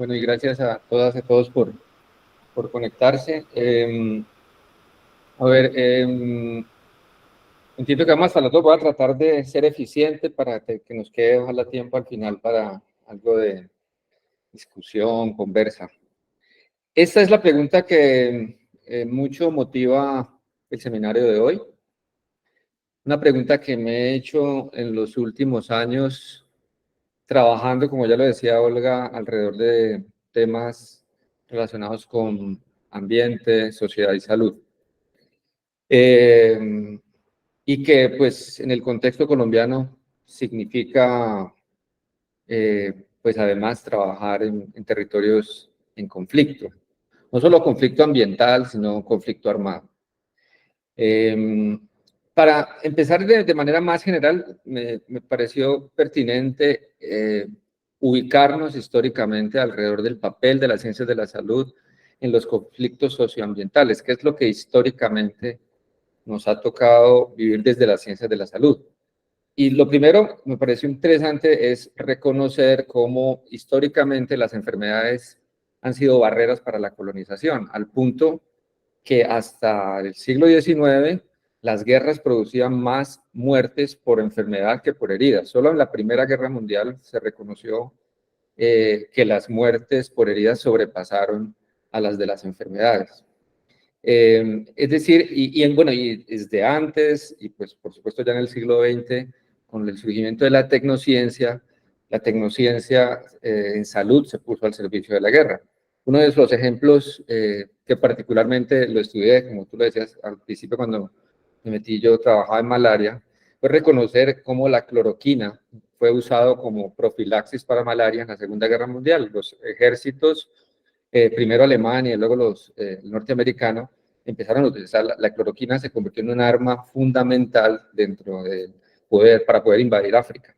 Bueno, y gracias a todas y a todos por conectarse. Entiendo que vamos a hablar, voy a tratar de ser eficiente para que nos quede ojalá tiempo al final para algo de discusión, conversa. Esta es la pregunta que mucho motiva el seminario de hoy. Una pregunta que me he hecho en los últimos años trabajando, como ya lo decía Olga, alrededor de temas relacionados con ambiente, sociedad y salud. Y que pues en el contexto colombiano significa pues además trabajar en territorios en conflicto. No solo conflicto ambiental, sino conflicto armado. Para empezar de manera más general, me pareció pertinente ubicarnos históricamente alrededor del papel de las ciencias de la salud en los conflictos socioambientales, que es lo que históricamente nos ha tocado vivir desde las ciencias de la salud. Y lo primero, me pareció interesante, es reconocer cómo históricamente las enfermedades han sido barreras para la colonización, al punto que hasta el siglo XIX las guerras producían más muertes por enfermedad que por heridas. Solo en la Primera Guerra Mundial se reconoció que las muertes por heridas sobrepasaron a las de las enfermedades. Es decir, y desde antes, y pues por supuesto ya en el siglo XX, con el surgimiento de la tecnociencia en salud se puso al servicio de la guerra. Uno de los ejemplos que particularmente lo estudié, como tú lo decías al principio cuando me metí, yo trabajaba en malaria, fue reconocer cómo la cloroquina fue usado como profilaxis para malaria en la Segunda Guerra Mundial. Los ejércitos, primero Alemania y luego el norteamericano, empezaron a utilizar la cloroquina, se convirtió en un arma fundamental dentro del poder, para poder invadir África.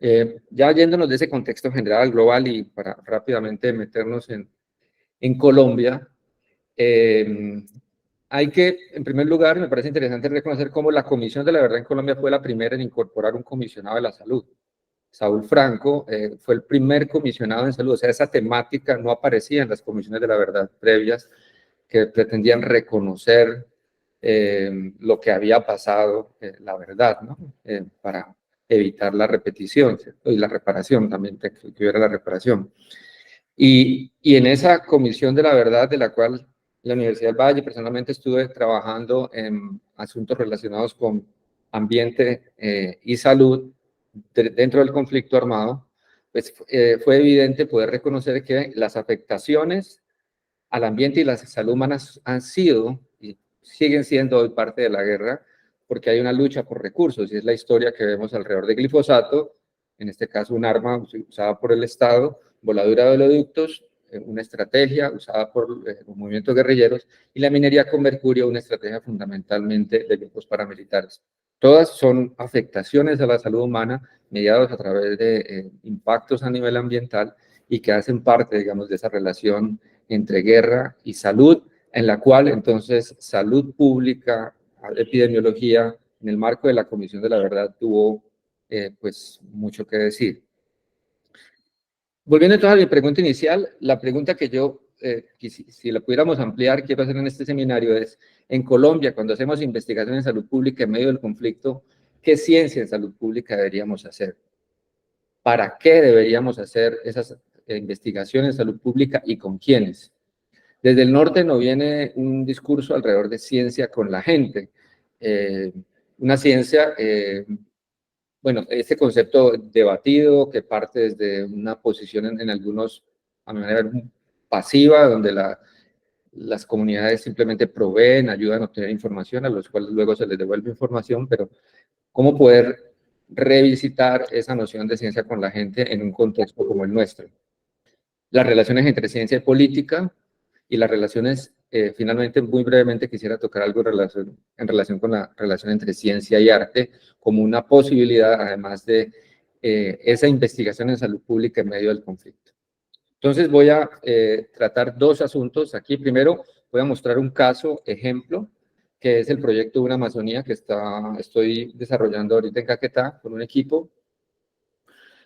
Ya yéndonos de ese contexto general, global, y para rápidamente meternos en Colombia, hay que, en primer lugar, me parece interesante reconocer cómo la Comisión de la Verdad en Colombia fue la primera en incorporar un comisionado de la salud. Saúl Franco fue el primer comisionado en salud, o sea, esa temática no aparecía en las comisiones de la verdad previas que pretendían reconocer lo que había pasado, la verdad, ¿no? Para evitar la repetición, ¿cierto? Y la reparación también, que hubiera la reparación. Y en esa comisión de la verdad, de la cual la Universidad del Valle personalmente estuve trabajando en asuntos relacionados con ambiente y salud dentro del conflicto armado, pues fue evidente poder reconocer que las afectaciones al ambiente y la salud humana han sido y siguen siendo hoy parte de la guerra, porque hay una lucha por recursos, y es la historia que vemos alrededor de glifosato, en este caso un arma usada por el Estado, voladura de oleoductos, una estrategia usada por los movimientos guerrilleros, y la minería con mercurio, una estrategia fundamentalmente de grupos paramilitares. Todas son afectaciones a la salud humana mediados a través de impactos a nivel ambiental y que hacen parte, digamos, de esa relación entre guerra y salud, en la cual entonces salud pública, epidemiología, en el marco de la Comisión de la Verdad tuvo pues mucho que decir. Volviendo entonces a mi pregunta inicial, la pregunta que yo, si la pudiéramos ampliar, quiero hacer en este seminario es, en Colombia, cuando hacemos investigación en salud pública en medio del conflicto, ¿qué ciencia en salud pública deberíamos hacer? ¿Para qué deberíamos hacer esas investigaciones en salud pública y con quiénes? Desde el norte no viene un discurso alrededor de ciencia con la gente. Una ciencia, bueno, este concepto debatido que parte desde una posición en algunos, a mi manera, pasiva, donde las comunidades simplemente proveen, ayudan a obtener información, a los cuales luego se les devuelve información, pero cómo poder revisitar esa noción de ciencia con la gente en un contexto como el nuestro. Las relaciones entre ciencia y política, y las relaciones, finalmente, muy brevemente quisiera tocar algo en relación con la relación entre ciencia y arte, como una posibilidad, además de esa investigación en salud pública en medio del conflicto. Entonces voy a tratar dos asuntos aquí. Primero, voy a mostrar un caso, ejemplo, que es el proyecto Una Amazonía que estoy desarrollando ahorita en Caquetá con un equipo,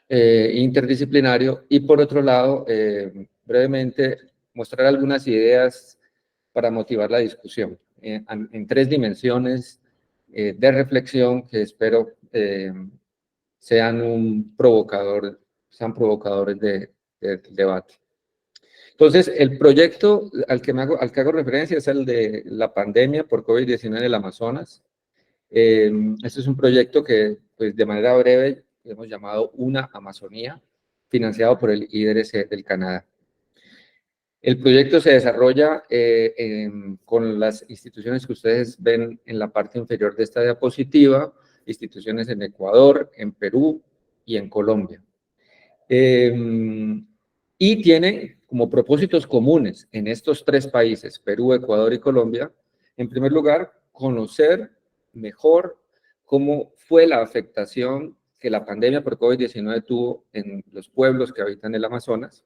interdisciplinario, y por otro lado, brevemente, mostrar algunas ideas para motivar la discusión en tres dimensiones de reflexión que espero sean provocadores de debate. Entonces, el proyecto al que hago referencia es el de la pandemia por COVID-19 en el Amazonas. Este es un proyecto que, pues, de manera breve, hemos llamado Una Amazonía, financiado por el IDRC del Canadá. El proyecto se desarrolla con las instituciones que ustedes ven en la parte inferior de esta diapositiva, instituciones en Ecuador, en Perú y en Colombia. Y tiene como propósitos comunes en estos tres países, Perú, Ecuador y Colombia, en primer lugar, conocer mejor cómo fue la afectación que la pandemia por COVID-19 tuvo en los pueblos que habitan el Amazonas,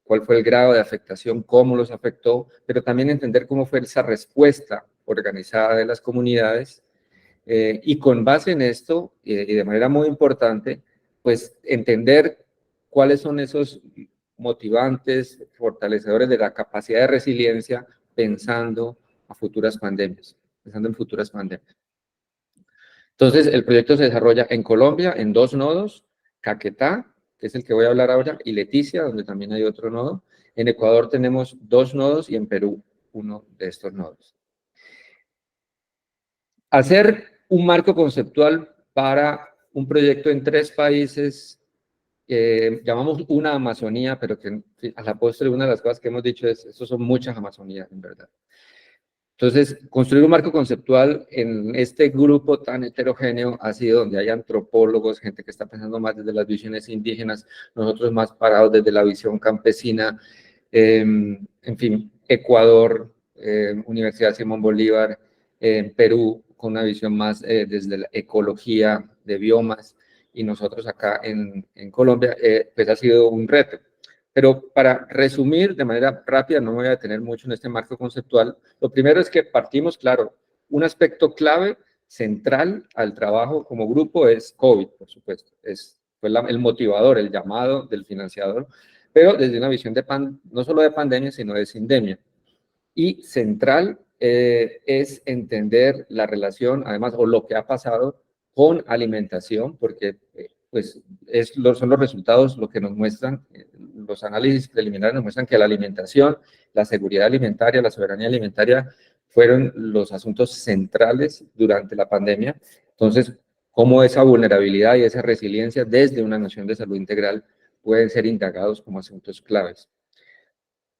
cuál fue el grado de afectación, cómo los afectó, pero también entender cómo fue esa respuesta organizada de las comunidades, y con base en esto, y de manera muy importante, pues entender cuáles son esos motivantes, fortalecedores de la capacidad de resiliencia pensando en futuras pandemias. Entonces, el proyecto se desarrolla en Colombia en dos nodos, Caquetá, que es el que voy a hablar ahora, y Leticia, donde también hay otro nodo. En Ecuador tenemos dos nodos y en Perú uno de estos nodos. Hacer un marco conceptual para un proyecto en tres países, llamamos una Amazonía, pero que a la postre una de las cosas que hemos dicho es, estos son muchas Amazonías, en verdad. Entonces, construir un marco conceptual en este grupo tan heterogéneo ha sido donde hay antropólogos, gente que está pensando más desde las visiones indígenas, nosotros más parados desde la visión campesina, en fin, Ecuador, Universidad Simón Bolívar, Perú, con una visión más desde la ecología de biomas, y nosotros acá en Colombia, pues ha sido un reto. Pero para resumir de manera rápida, no me voy a detener mucho en este marco conceptual. Lo primero es que partimos, claro, un aspecto clave, central al trabajo como grupo es COVID, por supuesto. Fue el motivador, el llamado del financiador, pero desde una visión no solo de pandemia, sino de sindemia. Y central es entender la relación, además, o lo que ha pasado con alimentación, porque pues son los resultados lo que nos muestran, los análisis preliminares nos muestran que la alimentación, la seguridad alimentaria, la soberanía alimentaria fueron los asuntos centrales durante la pandemia. Entonces, cómo esa vulnerabilidad y esa resiliencia desde una noción de salud integral pueden ser indagados como asuntos claves.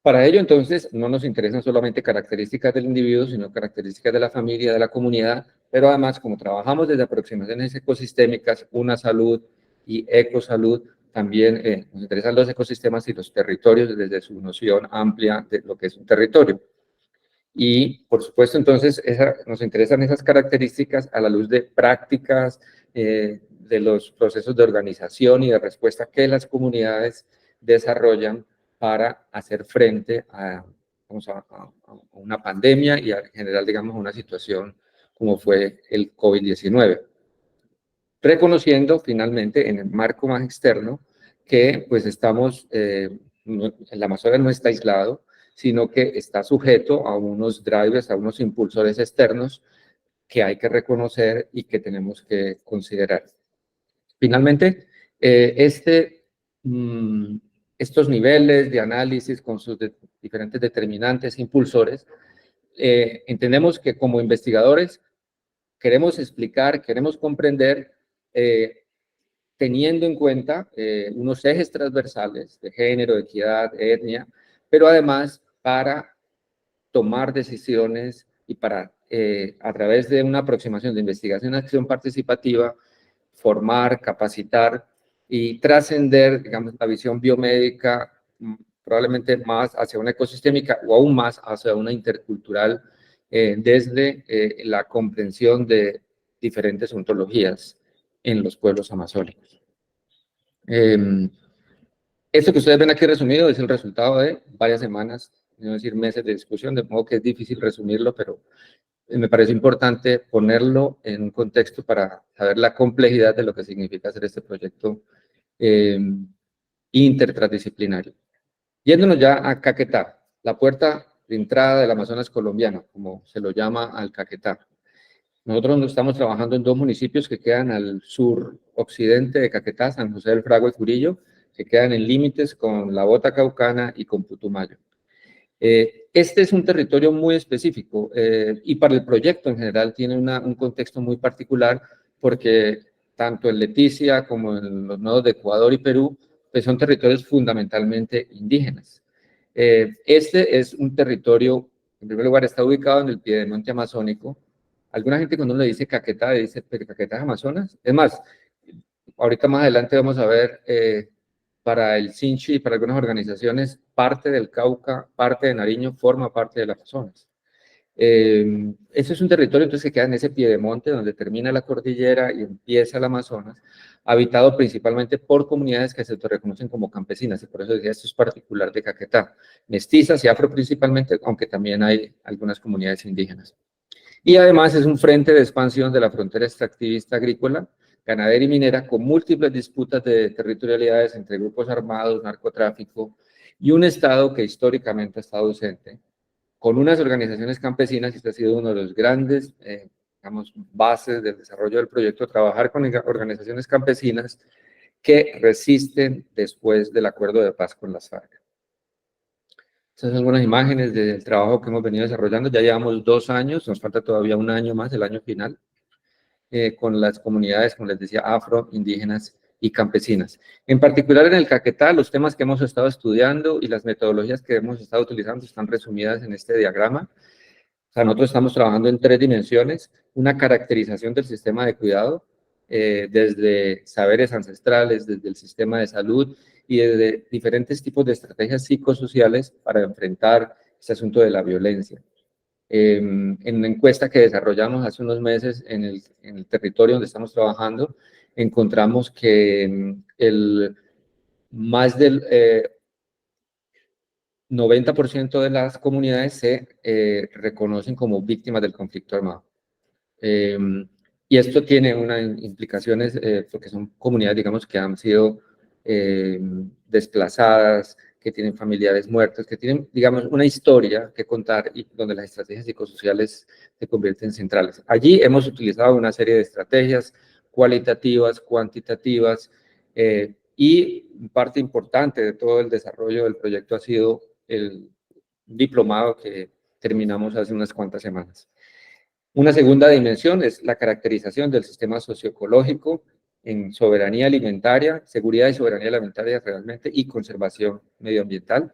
Para ello, entonces, no nos interesan solamente características del individuo, sino características de la familia, de la comunidad, pero además, como trabajamos desde aproximaciones ecosistémicas, una salud y ecosalud, también nos interesan los ecosistemas y los territorios desde su noción amplia de lo que es un territorio. Y, por supuesto, entonces, nos interesan esas características a la luz de prácticas, de los procesos de organización y de respuesta que las comunidades desarrollan para hacer frente a una pandemia y en general, digamos, una situación como fue el COVID-19. Reconociendo finalmente en el marco más externo que pues el Amazonas no está aislado, sino que está sujeto a unos drivers, a unos impulsores externos que hay que reconocer y que tenemos que considerar. Finalmente, estos niveles de análisis con sus diferentes determinantes, impulsores, entendemos que como investigadores queremos explicar, queremos comprender, teniendo en cuenta unos ejes transversales de género, equidad, etnia, pero además para tomar decisiones y para, a través de una aproximación de investigación y acción participativa, formar, capacitar y trascender, digamos, la visión biomédica, probablemente más hacia una ecosistémica o aún más hacia una intercultural, desde la comprensión de diferentes ontologías en los pueblos amazónicos. Esto que ustedes ven aquí resumido es el resultado de varias semanas, no decir meses de discusión, de modo que es difícil resumirlo, pero me parece importante ponerlo en un contexto para saber la complejidad de lo que significa hacer este proyecto intertransdisciplinario. Yéndonos ya a Caquetá, la puerta de entrada del Amazonas colombiano, como se lo llama al Caquetá. Nosotros estamos trabajando en dos municipios que quedan al sur occidente de Caquetá, San José del Fragua y Curillo, que quedan en límites con la Bota Caucana y con Putumayo. Este es un territorio muy específico y para el proyecto en general tiene un contexto muy particular porque tanto en Leticia como en los nodos de Ecuador y Perú pues son territorios fundamentalmente indígenas. Este es un territorio, en primer lugar, está ubicado en el piedemonte amazónico. Alguna gente cuando uno le dice Caquetá, le dice, ¿pero Caquetá es Amazonas? Es más, ahorita más adelante vamos a ver para el Sinchi y para algunas organizaciones, parte del Cauca, parte de Nariño, forma parte del Amazonas. Ese es un territorio entonces que queda en ese piedemonte donde termina la cordillera y empieza el Amazonas, habitado principalmente por comunidades que se reconocen como campesinas, y por eso decía, esto es particular de Caquetá, mestizas y afro principalmente, aunque también hay algunas comunidades indígenas. Y además es un frente de expansión de la frontera extractivista agrícola, ganadera y minera, con múltiples disputas de territorialidades entre grupos armados, narcotráfico, y un Estado que históricamente ha estado ausente, con unas organizaciones campesinas, y este ha sido uno de los grandes, digamos, bases del desarrollo del proyecto, trabajar con organizaciones campesinas que resisten después del acuerdo de paz con las FARC. Estas son algunas imágenes del trabajo que hemos venido desarrollando. Ya llevamos 2 años, nos falta todavía un año más, el año final, con las comunidades, como les decía, afro, indígenas y campesinas. En particular en el Caquetá, los temas que hemos estado estudiando y las metodologías que hemos estado utilizando están resumidas en este diagrama. O sea, nosotros estamos trabajando en 3 dimensiones, una caracterización del sistema de cuidado, desde saberes ancestrales, desde el sistema de salud y desde diferentes tipos de estrategias psicosociales para enfrentar este asunto de la violencia. En una encuesta que desarrollamos hace unos meses en el territorio donde estamos trabajando, encontramos que más del 90% de las comunidades se reconocen como víctimas del conflicto armado. Y esto tiene unas implicaciones, porque son comunidades, digamos, que han sido desplazadas, que tienen familiares muertos, que tienen, digamos, una historia que contar y donde las estrategias psicosociales se convierten centrales. Allí hemos utilizado una serie de estrategias cualitativas, cuantitativas, y parte importante de todo el desarrollo del proyecto ha sido el diplomado que terminamos hace unas cuantas semanas. Una segunda dimensión es la caracterización del sistema socioecológico en soberanía alimentaria, seguridad y soberanía alimentaria realmente, y conservación medioambiental.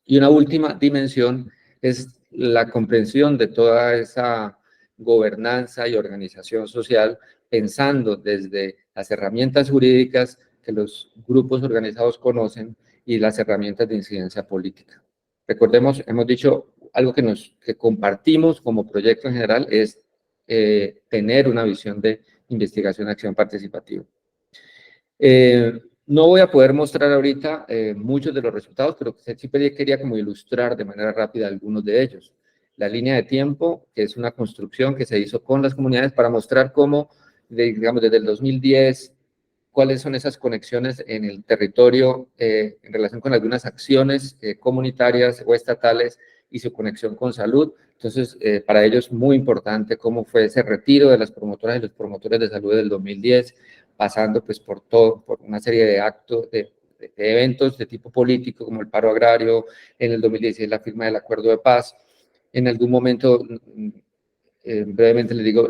Y una última dimensión es la comprensión de toda esa gobernanza y organización social, pensando desde las herramientas jurídicas que los grupos organizados conocen y las herramientas de incidencia política. Recordemos, hemos dicho, algo que compartimos como proyecto en general es tener una visión de investigación, acción participativa. No voy a poder mostrar ahorita muchos de los resultados, pero siempre quería como ilustrar de manera rápida algunos de ellos. La línea de tiempo, que es una construcción que se hizo con las comunidades para mostrar cómo, digamos, desde el 2010, cuáles son esas conexiones en el territorio en relación con algunas acciones comunitarias o estatales y su conexión con salud. Entonces, para ellos muy importante cómo fue ese retiro de las promotoras y los promotores de salud del 2010, pasando pues por una serie de actos, de eventos de tipo político, como el paro agrario, en el 2016 la firma del acuerdo de paz. En algún momento, brevemente les digo,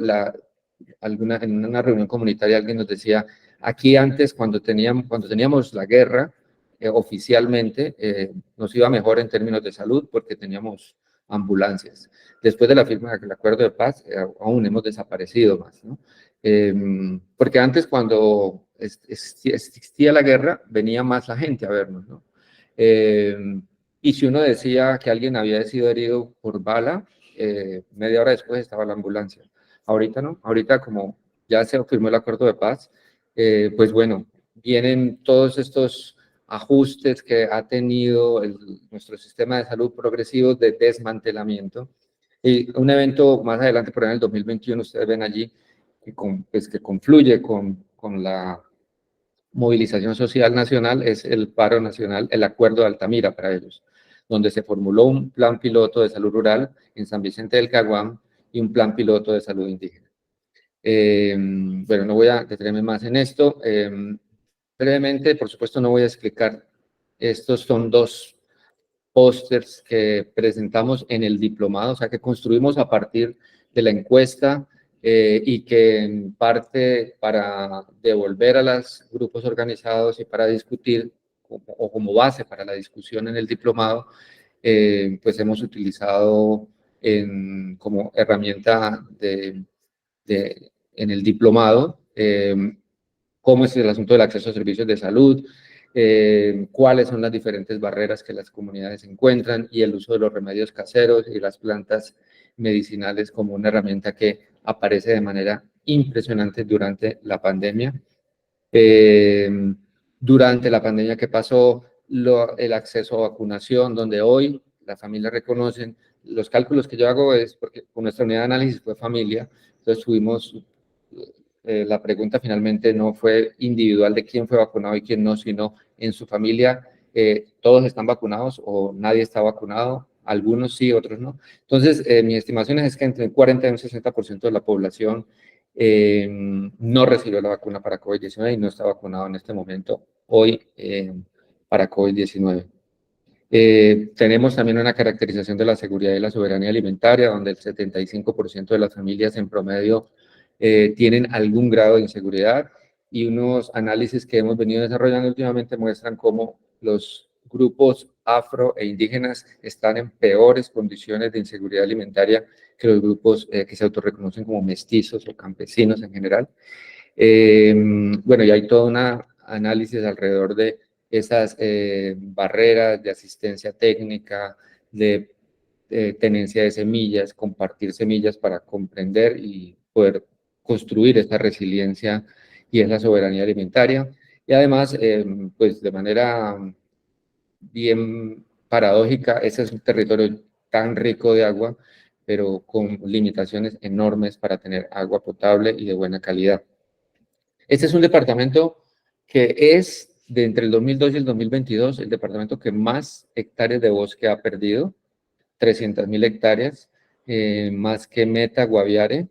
en una reunión comunitaria alguien nos decía, aquí antes cuando teníamos la guerra, oficialmente, nos iba mejor en términos de salud porque teníamos ambulancias. Después de la firma del acuerdo de paz, aún hemos desaparecido más, ¿no? Porque antes cuando existía la guerra, venía más la gente a vernos, ¿no? Y si uno decía que alguien había sido herido por bala, media hora después estaba la ambulancia. Ahorita no, ahorita como ya se firmó el acuerdo de paz, pues bueno, vienen todos estos ajustes que ha tenido nuestro sistema de salud progresivo de desmantelamiento. Y un evento más adelante, por ahí en el 2021, ustedes ven allí, pues, que confluye con movilización social nacional es el paro nacional, el acuerdo de Altamira para ellos, donde se formuló un plan piloto de salud rural en San Vicente del Caguán y un plan piloto de salud indígena. Bueno, no voy a detenerme más en esto. Brevemente, por supuesto, no voy a explicar. Estos son dos pósters que presentamos en el diplomado, o sea, que construimos a partir de la encuesta y que en parte para devolver a los grupos organizados y para discutir o como base para la discusión en el diplomado, pues hemos utilizado como herramienta en el diplomado cómo es el asunto del acceso a servicios de salud, cuáles son las diferentes barreras que las comunidades encuentran y el uso de los remedios caseros y las plantas medicinales como una herramienta que aparece de manera impresionante durante la pandemia. Durante la pandemia que pasó, el acceso a vacunación, donde hoy las familias reconocen, los cálculos que yo hago es porque con nuestra unidad de análisis fue familia, entonces tuvimos la pregunta finalmente no fue individual de quién fue vacunado y quién no, sino en su familia todos están vacunados o nadie está vacunado, algunos sí, otros no. Entonces, mi estimación es que entre un 40 y un 60% de la población no recibió la vacuna para COVID-19 y no está vacunado en este momento, hoy, para COVID-19. Tenemos también una caracterización de la seguridad y la soberanía alimentaria, donde el 75% de las familias en promedio tienen algún grado de inseguridad y unos análisis que hemos venido desarrollando últimamente muestran cómo los grupos afro e indígenas están en peores condiciones de inseguridad alimentaria que los grupos que se autorreconocen como mestizos o campesinos en general. Bueno, y hay todo un análisis alrededor de esas barreras de asistencia técnica, de tenencia de semillas, compartir semillas para comprender y poder construir esta resiliencia y esa soberanía alimentaria. Y además, pues de manera bien paradójica, ese es un territorio tan rico de agua, pero con limitaciones enormes para tener agua potable y de buena calidad. Este es un departamento que es, de entre el 2002 y el 2022, el departamento que más hectáreas de bosque ha perdido, 300.000 hectáreas, más que Meta, Guaviare.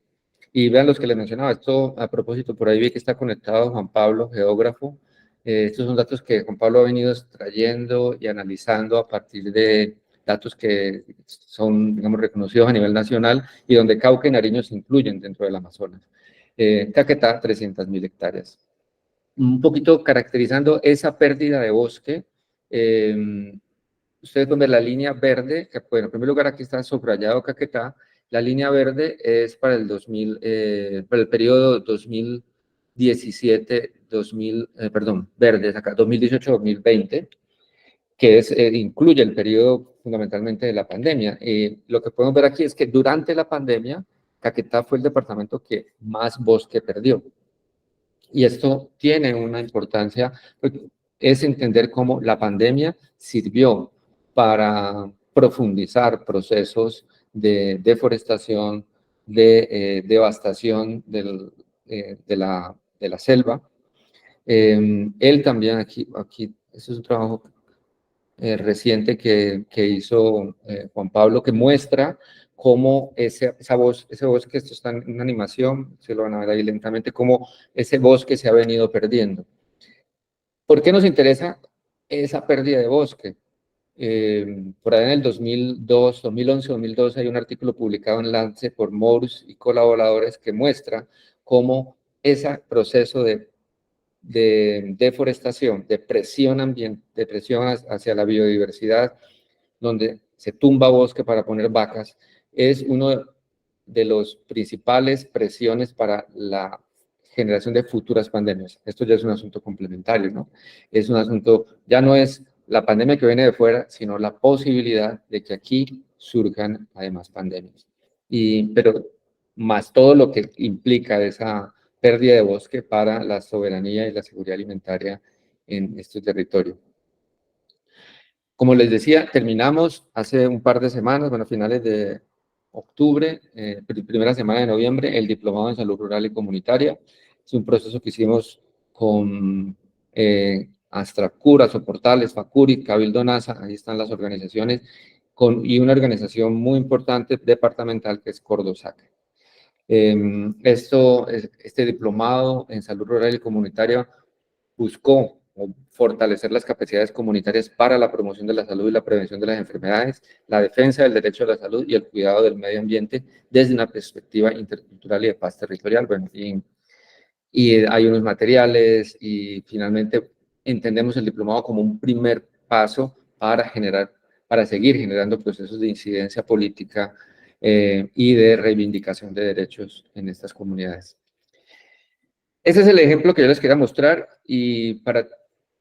Y vean los que les mencionaba, esto a propósito, por ahí vi que está conectado Juan Pablo, geógrafo. Estos son datos que Juan Pablo ha venido extrayendo y analizando a partir de datos que son, digamos, reconocidos a nivel nacional y donde Cauca y Nariño se incluyen dentro del Amazonas. Caquetá, 300.000 hectáreas. Un poquito caracterizando esa pérdida de bosque, ustedes pueden ver la línea verde, que, bueno, en primer lugar aquí está subrayado Caquetá, la línea verde es para el para el periodo 2017, perdón, verde es acá, 2018-2020, que incluye el periodo fundamentalmente de la pandemia. Lo que podemos ver aquí es que durante la pandemia, Caquetá fue el departamento que más bosque perdió. Y esto tiene una importancia, es entender cómo la pandemia sirvió para profundizar procesos de deforestación, de devastación de la selva. Él también, aquí, este es un trabajo reciente que hizo Juan Pablo, que muestra cómo ese bosque, esto está en una animación, se lo van a ver ahí lentamente, cómo ese bosque se ha venido perdiendo. ¿Por qué nos interesa esa pérdida de bosque? Por ahí en el 2002, 2011, 2012 hay un artículo publicado en Lancet por Morse y colaboradores que muestra cómo ese proceso de deforestación, de presión ambiental, de presión hacia la biodiversidad, donde se tumba bosque para poner vacas, es uno de los principales presiones para la generación de futuras pandemias. Esto ya es un asunto complementario, ¿no? Es un asunto, ya no es la pandemia que viene de fuera, sino la posibilidad de que aquí surjan además pandemias. Pero más todo lo que implica esa pérdida de bosque para la soberanía y la seguridad alimentaria en este territorio. Como les decía, terminamos hace un par de semanas, bueno, finales de octubre, primera semana de noviembre, el diplomado en salud rural y comunitaria. Es un proceso que hicimos con Astracura, Soportales, Facuri, Cabildo NASA, ahí están las organizaciones, y una organización muy importante departamental que es Cordosac. Este diplomado en salud rural y comunitaria buscó fortalecer las capacidades comunitarias para la promoción de la salud y la prevención de las enfermedades, la defensa del derecho a la salud y el cuidado del medio ambiente desde una perspectiva intercultural y de paz territorial. Bueno, y hay unos materiales y finalmente entendemos el diplomado como un primer paso para seguir generando procesos de incidencia política y de reivindicación de derechos en estas comunidades. Ese es el ejemplo que yo les quería mostrar, y para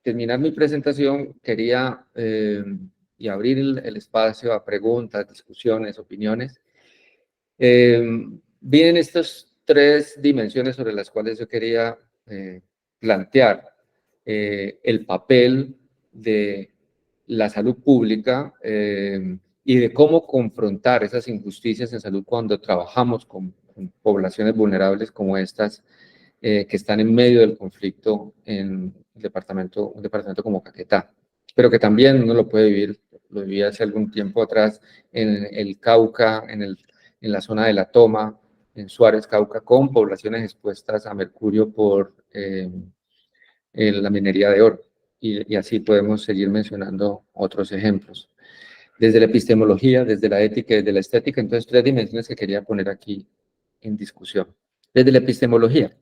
terminar mi presentación quería y abrir el espacio a preguntas, discusiones, opiniones. Vienen estas tres dimensiones sobre las cuales yo quería plantear el papel de la salud pública y de cómo confrontar esas injusticias en salud cuando trabajamos con poblaciones vulnerables como estas, que están en medio del conflicto en un departamento como Caquetá, pero que también uno lo puede vivir, lo viví hace algún tiempo atrás en el Cauca, en la zona de La Toma, en Suárez, Cauca, con poblaciones expuestas a mercurio por la minería de oro. Y así podemos seguir mencionando otros ejemplos. Desde la epistemología, desde la ética y desde la estética, entonces tres dimensiones que quería poner aquí en discusión. Desde la epistemología,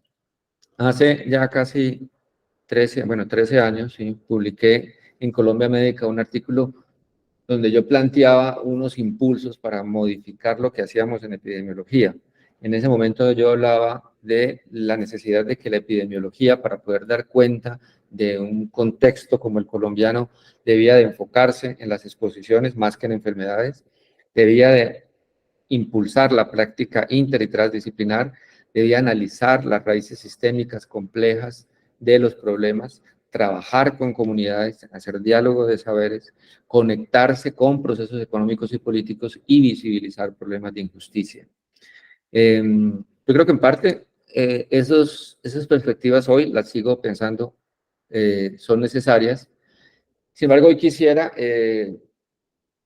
hace ya casi 13 años, sí, publiqué en Colombia Médica un artículo donde yo planteaba unos impulsos para modificar lo que hacíamos en epidemiología. En ese momento yo hablaba de la necesidad de que la epidemiología, para poder dar cuenta de un contexto como el colombiano, debía de enfocarse en las exposiciones más que en enfermedades, debía de impulsar la práctica inter y transdisciplinar, debía analizar las raíces sistémicas complejas de los problemas, trabajar con comunidades, hacer diálogo de saberes, conectarse con procesos económicos y políticos y visibilizar problemas de injusticia. Yo creo que en parte esas perspectivas hoy las sigo pensando, son necesarias. Sin embargo, hoy quisiera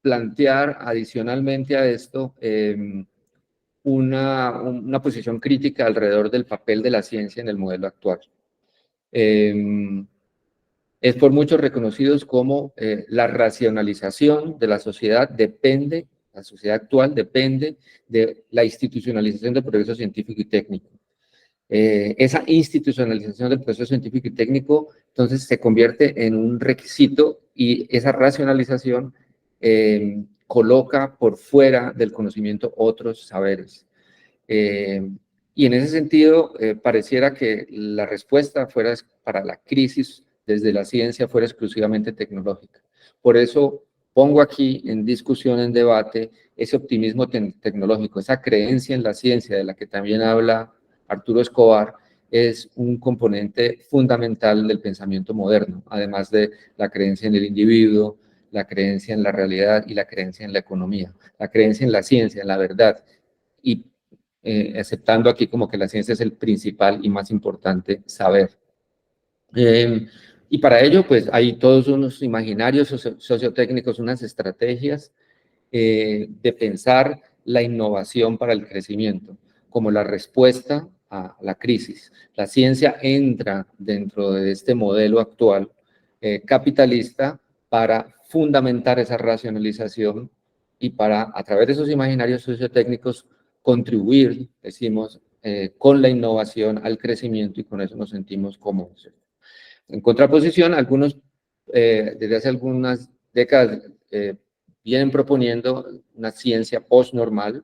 plantear adicionalmente a esto una posición crítica alrededor del papel de la ciencia en el modelo actual. Es por muchos reconocidos como la racionalización de la sociedad la sociedad actual depende de la institucionalización del progreso científico y técnico. Esa institucionalización del proceso científico y técnico entonces se convierte en un requisito, y esa racionalización coloca por fuera del conocimiento otros saberes. Y en ese sentido, pareciera que la respuesta para la crisis desde la ciencia fuera exclusivamente tecnológica. Por eso pongo aquí en discusión, en debate, ese optimismo tecnológico, esa creencia en la ciencia de la que también habla Arturo Escobar, es un componente fundamental del pensamiento moderno, además de la creencia en el individuo, la creencia en la realidad y la creencia en la economía, la creencia en la ciencia, en la verdad, y aceptando aquí como que la ciencia es el principal y más importante saber. Y para ello, pues hay todos unos imaginarios sociotécnicos, unas estrategias de pensar la innovación para el crecimiento como la respuesta a la crisis. La ciencia entra dentro de este modelo actual capitalista para fundamentar esa racionalización y para, a través de esos imaginarios sociotécnicos, contribuir, decimos, con la innovación al crecimiento, y con eso nos sentimos cómodos. En contraposición, algunos, desde hace algunas décadas, vienen proponiendo una ciencia postnormal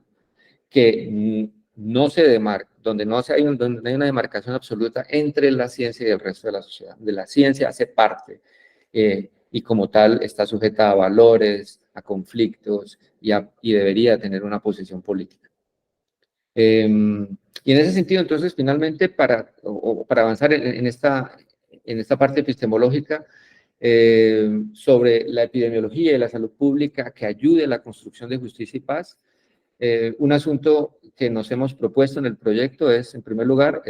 que no se demarca, donde no hay una demarcación absoluta entre la ciencia y el resto de la sociedad, donde la ciencia hace parte y como tal está sujeta a valores, a conflictos y debería tener una posición política. Y en ese sentido, entonces, finalmente, para avanzar en esta parte epistemológica, sobre la epidemiología y la salud pública que ayude a la construcción de justicia y paz, un asunto que nos hemos propuesto en el proyecto es, en primer lugar,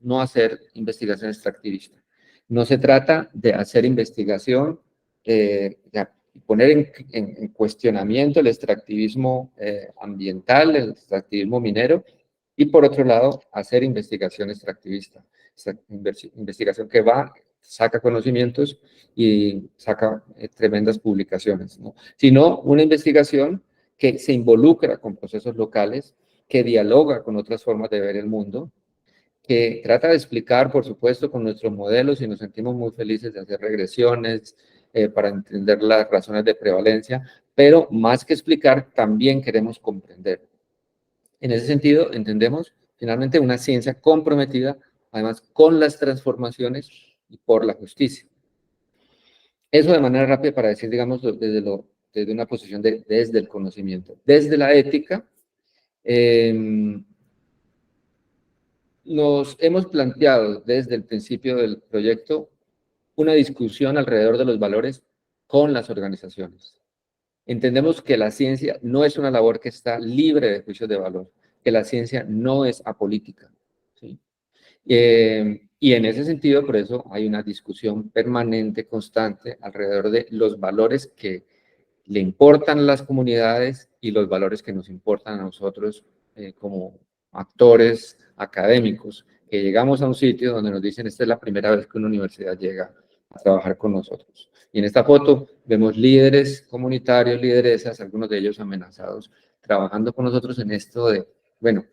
no hacer investigación extractivista. No se trata de hacer investigación, poner en cuestionamiento el extractivismo ambiental, el extractivismo minero, y por otro lado, hacer investigación extractivista, investigación que va, saca conocimientos y saca tremendas publicaciones, ¿no? Sino una investigación que se involucra con procesos locales, que dialoga con otras formas de ver el mundo, que trata de explicar, por supuesto, con nuestros modelos, y nos sentimos muy felices de hacer regresiones para entender las razones de prevalencia, pero más que explicar, también queremos comprender. En ese sentido, entendemos finalmente una ciencia comprometida, además, con las transformaciones y por la justicia. Eso de manera rápida para decir, digamos, desde una posición desde el conocimiento. Desde la ética, nos hemos planteado desde el principio del proyecto una discusión alrededor de los valores con las organizaciones. Entendemos que la ciencia no es una labor que está libre de juicios de valor, que la ciencia no es apolítica, ¿sí? Y en ese sentido, por eso hay una discusión permanente, constante, alrededor de los valores que le importan a las comunidades y los valores que nos importan a nosotros como actores académicos, que llegamos a un sitio donde nos dicen, esta es la primera vez que una universidad llega a trabajar con nosotros. Y en esta foto vemos líderes comunitarios, lideresas, algunos de ellos amenazados, trabajando con nosotros en esto de, bueno,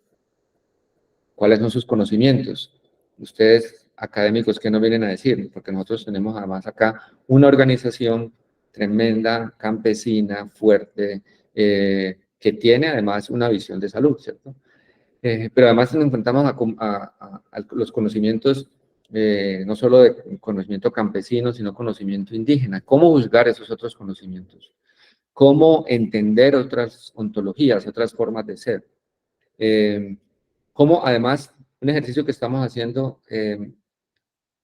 ¿cuáles son sus conocimientos? Ustedes, académicos, ¿qué nos vienen a decir? Porque nosotros tenemos además acá una organización tremenda, campesina, fuerte, que tiene además una visión de salud, ¿cierto? Pero además nos enfrentamos a los conocimientos, no solo de conocimiento campesino, sino conocimiento indígena. ¿Cómo juzgar esos otros conocimientos? ¿Cómo entender otras ontologías, otras formas de ser? Cómo además un ejercicio que estamos haciendo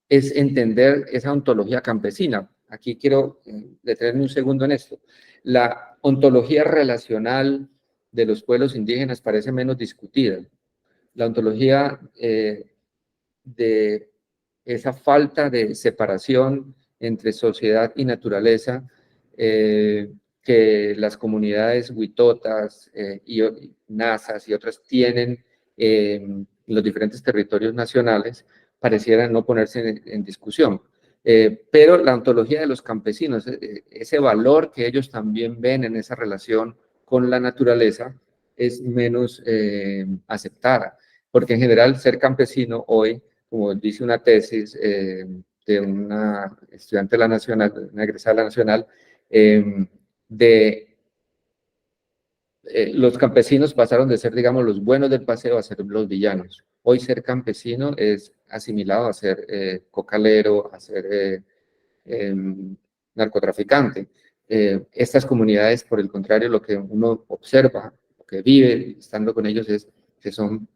es entender esa ontología campesina. Aquí quiero detenerme un segundo en esto. La ontología relacional de los pueblos indígenas parece menos discutida. La ontología de esa falta de separación entre sociedad y naturaleza que las comunidades huitotas y nazas y otras tienen en los diferentes territorios nacionales, pareciera no ponerse en discusión. Pero la ontología de los campesinos, ese valor que ellos también ven en esa relación con la naturaleza, es menos aceptada, porque en general ser campesino hoy, como dice una tesis de una estudiante de la Nacional, una egresada de la Nacional, los campesinos pasaron de ser, digamos, los buenos del paseo a ser los villanos. Hoy ser campesino es asimilado a ser cocalero, a ser narcotraficante. Estas comunidades, por el contrario, lo que uno observa, lo que vive estando con ellos es que son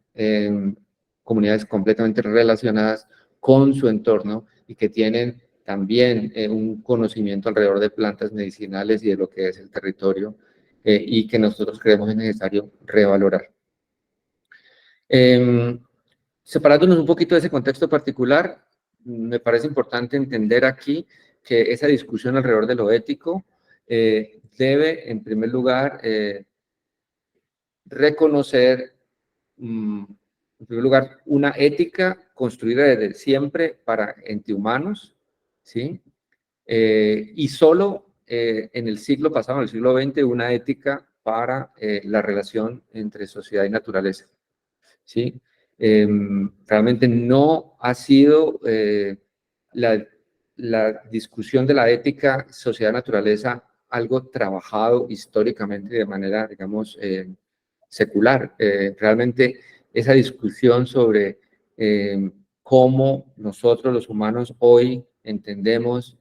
comunidades completamente relacionadas con su entorno y que tienen también un conocimiento alrededor de plantas medicinales y de lo que es el territorio y que nosotros creemos es necesario revalorar. Separándonos un poquito de ese contexto particular, me parece importante entender aquí que esa discusión alrededor de lo ético debe, en primer lugar, reconocer, en primer lugar, una ética construida desde siempre para entre humanos, ¿sí? Y solo en el siglo pasado, en el siglo XX, una ética para la relación entre sociedad y naturaleza, ¿sí? Realmente no ha sido la discusión de la ética sociedad-naturaleza algo trabajado históricamente de manera, digamos, secular. Realmente esa discusión sobre cómo nosotros los humanos hoy entendemos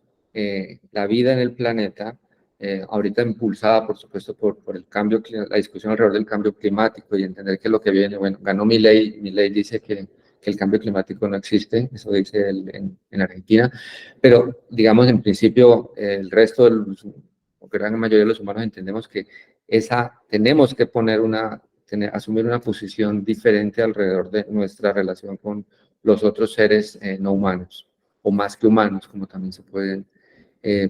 la vida en el planeta, ahorita impulsada, por supuesto, por el cambio, la discusión alrededor del cambio climático y entender que lo que viene, bueno, ganó Milei dice que el cambio climático no existe, eso dice él en Argentina, pero digamos, en principio, el resto de los, o gran mayoría de los humanos entendemos que tenemos que asumir una posición diferente alrededor de nuestra relación con los otros seres no humanos. o más que humanos, como también se pueden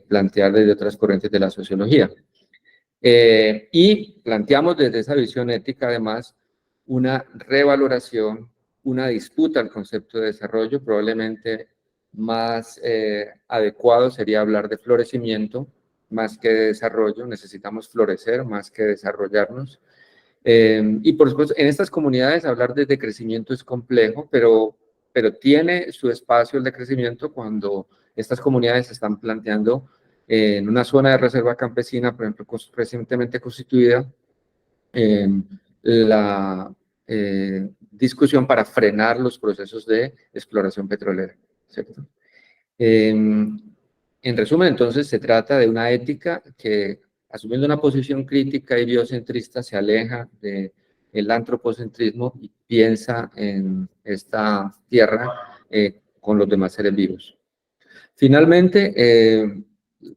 plantear desde otras corrientes de la sociología. Y planteamos desde esa visión ética, además, una revaloración, una disputa al concepto de desarrollo. Probablemente más adecuado sería hablar de florecimiento más que de desarrollo. Necesitamos florecer más que desarrollarnos. Y por supuesto, en estas comunidades hablar de crecimiento es complejo, pero tiene su espacio el de crecimiento cuando estas comunidades se están planteando en una zona de reserva campesina, por ejemplo, recientemente constituida, la discusión para frenar los procesos de exploración petrolera, ¿cierto? En resumen, entonces, se trata de una ética que, asumiendo una posición crítica y biocentrista, se aleja del antropocentrismo y piensa en esta tierra con los demás seres vivos. Finalmente,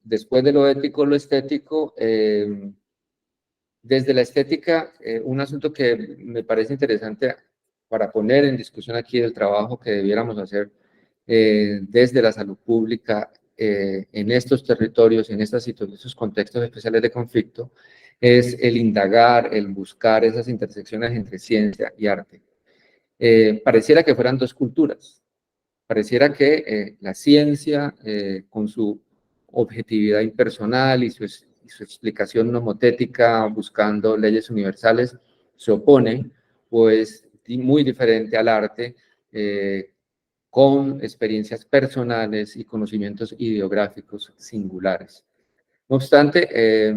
después de lo ético, lo estético, desde la estética, un asunto que me parece interesante para poner en discusión aquí el trabajo que debiéramos hacer desde la salud pública en estos territorios, en esos contextos especiales de conflicto, es el indagar, el buscar esas intersecciones entre ciencia y arte. Pareciera que fueran dos culturas, pareciera que la ciencia, con su objetividad impersonal y su explicación nomotética, buscando leyes universales, se opone, pues muy diferente al arte, con experiencias personales y conocimientos ideográficos singulares. No obstante,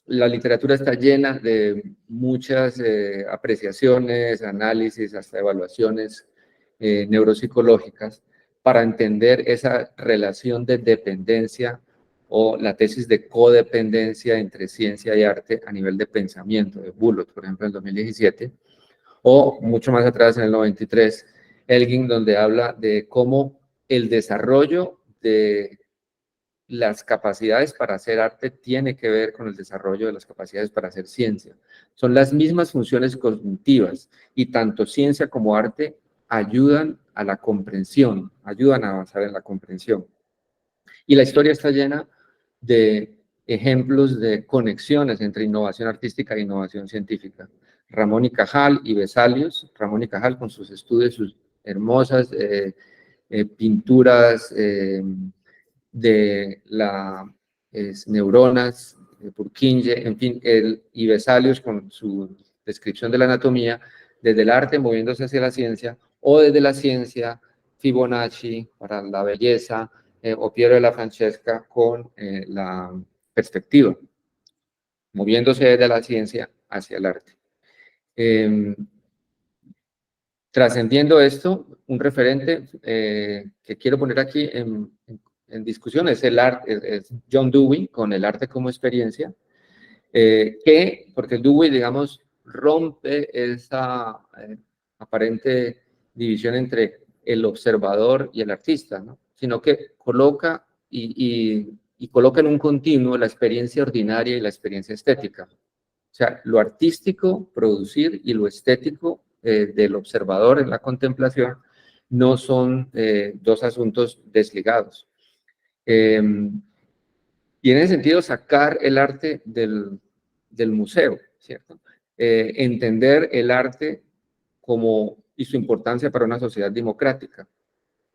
la literatura está llena de muchas apreciaciones, análisis, hasta evaluaciones neuropsicológicas para entender esa relación de dependencia o la tesis de codependencia entre ciencia y arte a nivel de pensamiento, de Bullock, por ejemplo, en 2017, o mucho más atrás, en el 93, Elgin, donde habla de cómo el desarrollo de las capacidades para hacer arte tiene que ver con el desarrollo de las capacidades para hacer ciencia. Son las mismas funciones cognitivas y tanto ciencia como arte ayudan a la comprensión, ayudan a avanzar en la comprensión. Y la historia está llena de ejemplos de conexiones entre innovación artística e innovación científica. Ramón y Cajal y Vesalius, Ramón y Cajal con sus estudios, sus hermosas pinturas de las neuronas, Purkinje, en fin, y Vesalius con su descripción de la anatomía, desde el arte moviéndose hacia la ciencia, o desde la ciencia, Fibonacci para la belleza, o Piero de la Francesca con la perspectiva, moviéndose desde la ciencia hacia el arte. Trascendiendo esto, un referente que quiero poner aquí en discusión es es John Dewey con el arte como experiencia, porque Dewey, digamos, rompe esa aparente división entre el observador y el artista, ¿no? Sino que coloca y coloca en un continuo la experiencia ordinaria y la experiencia estética. O sea, lo artístico, producir, y lo estético del observador en la contemplación no son dos asuntos desligados. Y en ese sentido, sacar el arte del museo, ¿cierto? Entender el arte como y su importancia para una sociedad democrática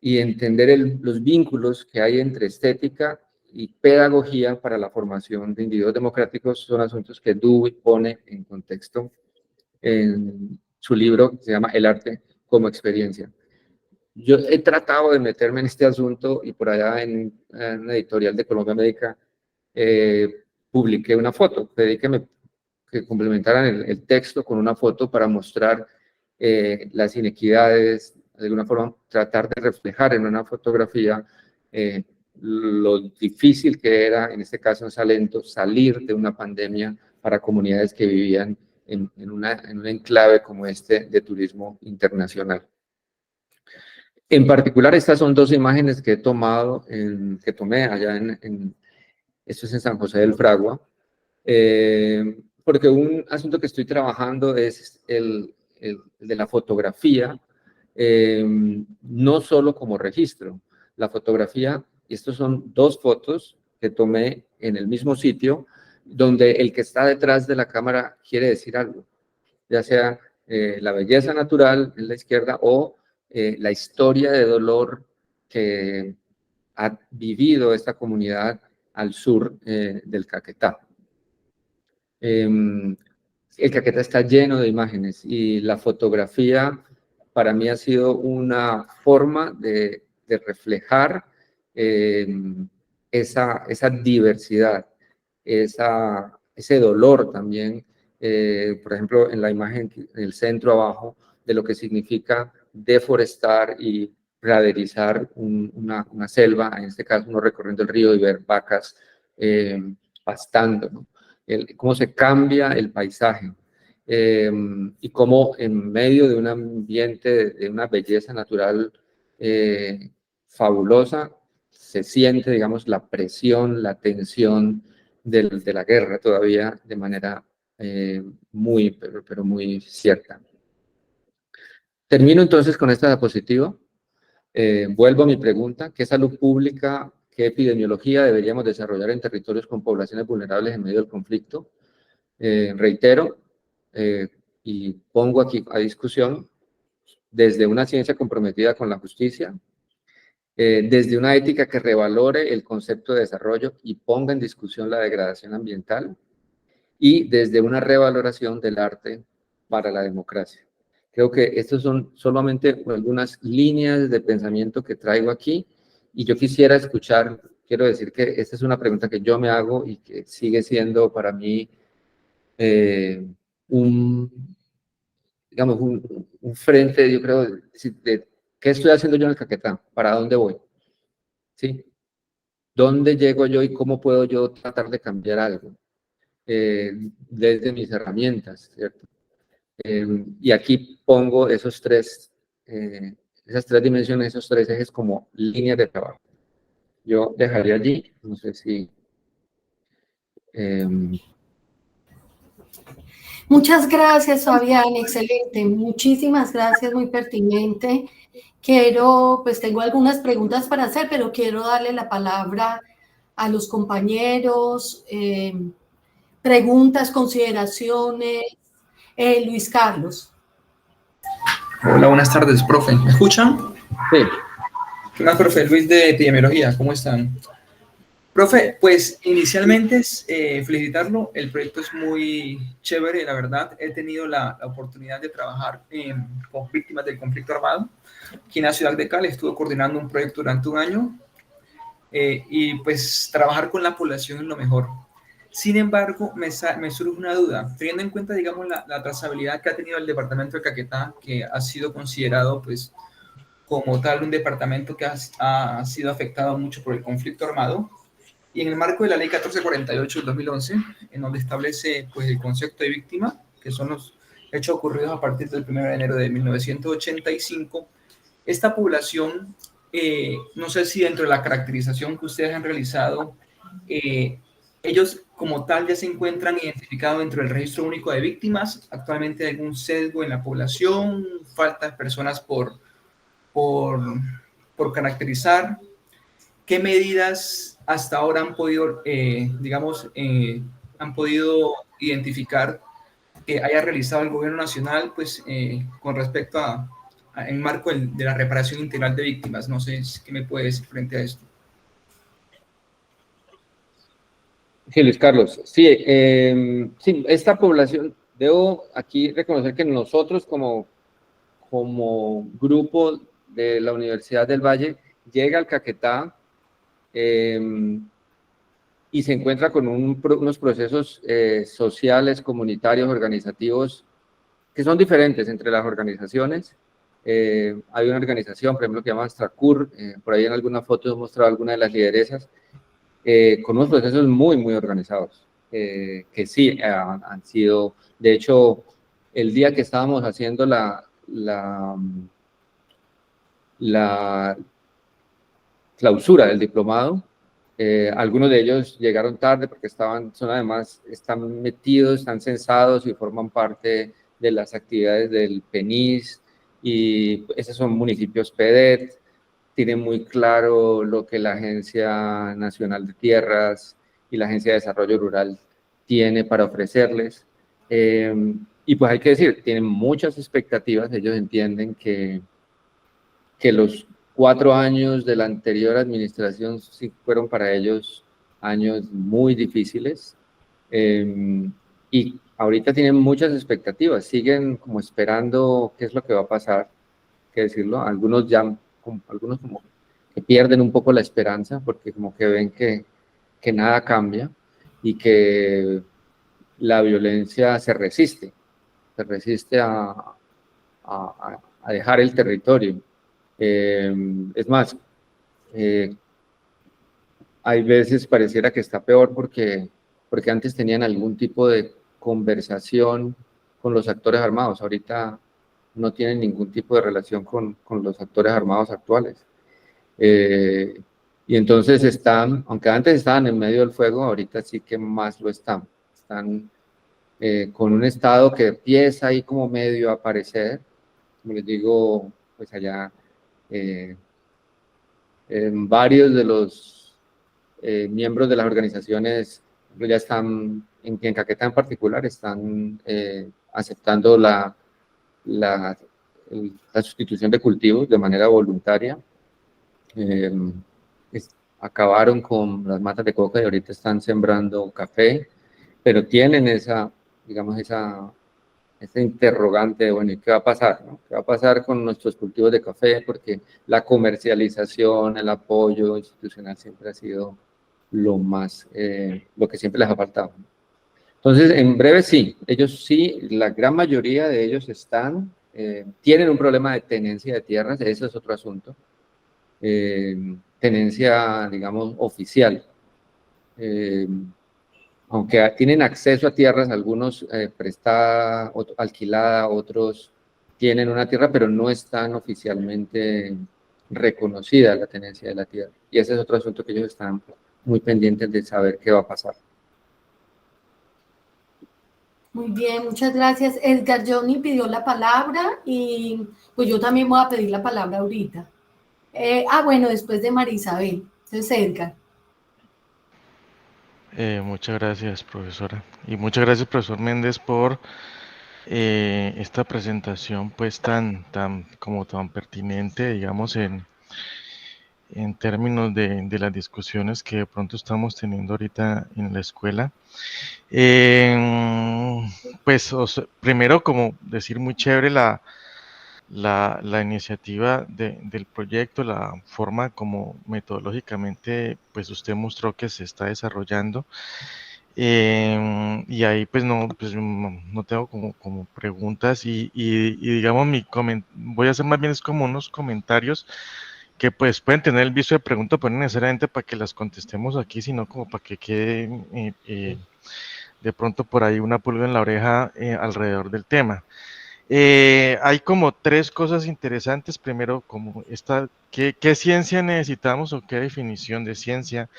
y entender los vínculos que hay entre estética y pedagogía para la formación de individuos democráticos son asuntos que Dewey pone en contexto en su libro que se llama El arte como experiencia. Yo he tratado de meterme en este asunto y por allá en una editorial de Colombia Médica publiqué una foto, pedí que complementaran el texto con una foto para mostrar las inequidades, de alguna forma tratar de reflejar en una fotografía lo difícil que era, en este caso en Salento, salir de una pandemia para comunidades que vivían en un enclave como este de turismo internacional. En particular, estas son dos imágenes que he tomado, que tomé allá esto es en San José del Fragua, porque un asunto que estoy trabajando es el de la fotografía, no solo como registro, la fotografía, y estos son 2 fotos que tomé en el mismo sitio, donde el que está detrás de la cámara quiere decir algo, ya sea la belleza natural en la izquierda o la historia de dolor que ha vivido esta comunidad al sur del Caquetá. El Caquetá está lleno de imágenes y la fotografía para mí ha sido una forma de reflejar esa diversidad, ese dolor también, por ejemplo, en la imagen en el centro abajo, de lo que significa deforestar y praderizar una selva, en este caso uno recorriendo el río y ver vacas pastando, ¿no? Cómo se cambia el paisaje y cómo en medio de un ambiente, de una belleza natural fabulosa, se siente, digamos, la presión, la tensión de la guerra todavía de manera muy, pero muy cierta. Termino entonces con esta diapositiva. Vuelvo a mi pregunta: ¿qué salud pública, qué epidemiología deberíamos desarrollar en territorios con poblaciones vulnerables en medio del conflicto? Reitero, y pongo aquí a discusión, desde una ciencia comprometida con la justicia, desde una ética que revalore el concepto de desarrollo y ponga en discusión la degradación ambiental, y desde una revaloración del arte para la democracia. Creo que estas son solamente algunas líneas de pensamiento que traigo aquí, y yo quisiera escuchar, quiero decir que esta es una pregunta que yo me hago y que sigue siendo para mí digamos, un frente, yo creo, de qué estoy haciendo yo en el Caquetá, para dónde voy, ¿sí? ¿Dónde llego yo y cómo puedo yo tratar de cambiar algo desde mis herramientas, ¿cierto? Y aquí pongo esas 3 dimensiones, esos 3 ejes como líneas de trabajo. Yo dejaría allí, no sé si... Muchas gracias, Fabián, excelente, muchísimas gracias, muy pertinente. Pues tengo algunas preguntas para hacer, pero quiero darle la palabra a los compañeros, preguntas, consideraciones. Luis Carlos. Hola, buenas tardes, profe. ¿Me escuchan? Sí. ¿Qué más, profe? Luis de Epidemiología, ¿cómo están? Profe, pues inicialmente felicitarlo, el proyecto es muy chévere, la verdad. He tenido la oportunidad de trabajar con víctimas del conflicto armado. Aquí en la ciudad de Cali estuve coordinando un proyecto durante un año y pues trabajar con la población es lo mejor. Sin embargo, me surge una duda, teniendo en cuenta, digamos, la trazabilidad que ha tenido el departamento de Caquetá, que ha sido considerado, pues, como tal un departamento que ha sido afectado mucho por el conflicto armado, y en el marco de la Ley 1448 del 2011, en donde establece, pues, el concepto de víctima, que son los hechos ocurridos a partir del 1 de enero de 1985, esta población, no sé si dentro de la caracterización que ustedes han realizado, ellos como tal ya se encuentran identificados dentro del registro único de víctimas. Actualmente hay algún sesgo en la población, falta de personas por caracterizar. ¿Qué medidas hasta ahora han podido, han podido identificar que haya realizado el gobierno nacional, pues, con respecto en marco de la reparación integral de víctimas? No sé qué me puede decir frente a esto. Sí, Luis Carlos. Sí, sí, esta población, debo aquí reconocer que nosotros como grupo de la Universidad del Valle llega al Caquetá y se encuentra con unos procesos sociales, comunitarios, organizativos, que son diferentes entre las organizaciones. Hay una organización, por ejemplo, que se llama Stracur, por ahí en alguna foto he mostrado algunas de las lideresas, con unos procesos muy, muy organizados, que sí han sido, de hecho, el día que estábamos haciendo la clausura del diplomado, algunos de ellos llegaron tarde porque están metidos, están censados y forman parte de las actividades del PENIS, y esos son municipios PEDET. tienen muy claro lo que la Agencia Nacional de Tierras y la Agencia de Desarrollo Rural tiene para ofrecerles. Y pues hay que decir, tienen muchas expectativas, ellos entienden que los 4 años de la anterior administración sí fueron para ellos años muy difíciles, y ahorita tienen muchas expectativas, siguen como esperando qué es lo que va a pasar, que decirlo, algunos ya, algunos como que pierden un poco la esperanza porque como que ven que nada cambia y que la violencia se resiste a dejar el territorio. Es más, eh, hay veces pareciera que está peor porque antes tenían algún tipo de conversación con los actores armados, ahorita no tienen ningún tipo de relación con los actores armados actuales. Eh, y entonces están, aunque antes estaban en medio del fuego, ahorita sí que más lo están. Están con un estado que empieza ahí como medio a aparecer, como les digo, pues allá eh, en varios de los miembros de las organizaciones ya están, en Caquetá en particular, están aceptando la, la sustitución de cultivos de manera voluntaria. Eh, Acabaron con las matas de coca y ahorita están sembrando café, pero tienen esa, digamos, ese interrogante de, bueno, ¿y qué va a pasar? ¿No? ¿Qué va a pasar con nuestros cultivos de café? Porque la comercialización, el apoyo institucional siempre ha sido lo que siempre les ha faltado. Entonces, en breve sí, ellos sí, la gran mayoría de ellos tienen un problema de tenencia de tierras, ese es otro asunto, tenencia, digamos, oficial. Aunque tienen acceso a tierras, algunos prestada, alquilada, otros tienen una tierra, pero no están oficialmente reconocida la tenencia de la tierra. Y ese es otro asunto que ellos están muy pendientes de saber qué va a pasar. Muy bien, muchas gracias. Edgar Johnny pidió la palabra y pues yo también voy a pedir la palabra ahorita. Bueno, después de María Isabel. Entonces, Edgar. Muchas gracias, profesora. Y muchas gracias, profesor Méndez, por esta presentación, pues tan pertinente, digamos, en términos de las discusiones que de pronto estamos teniendo ahorita en la escuela. Pues, primero, como decir, muy chévere la iniciativa del proyecto, la forma como metodológicamente, pues usted mostró que se está desarrollando. Y ahí pues no tengo como preguntas y digamos voy a hacer más bien es como unos comentarios que pues pueden tener el viso de pregunta, pero no necesariamente para que las contestemos aquí, sino como para que quede de pronto por ahí una pulga en la oreja alrededor del tema. Hay como 3 cosas interesantes. Primero, como ¿qué ciencia necesitamos o qué definición de ciencia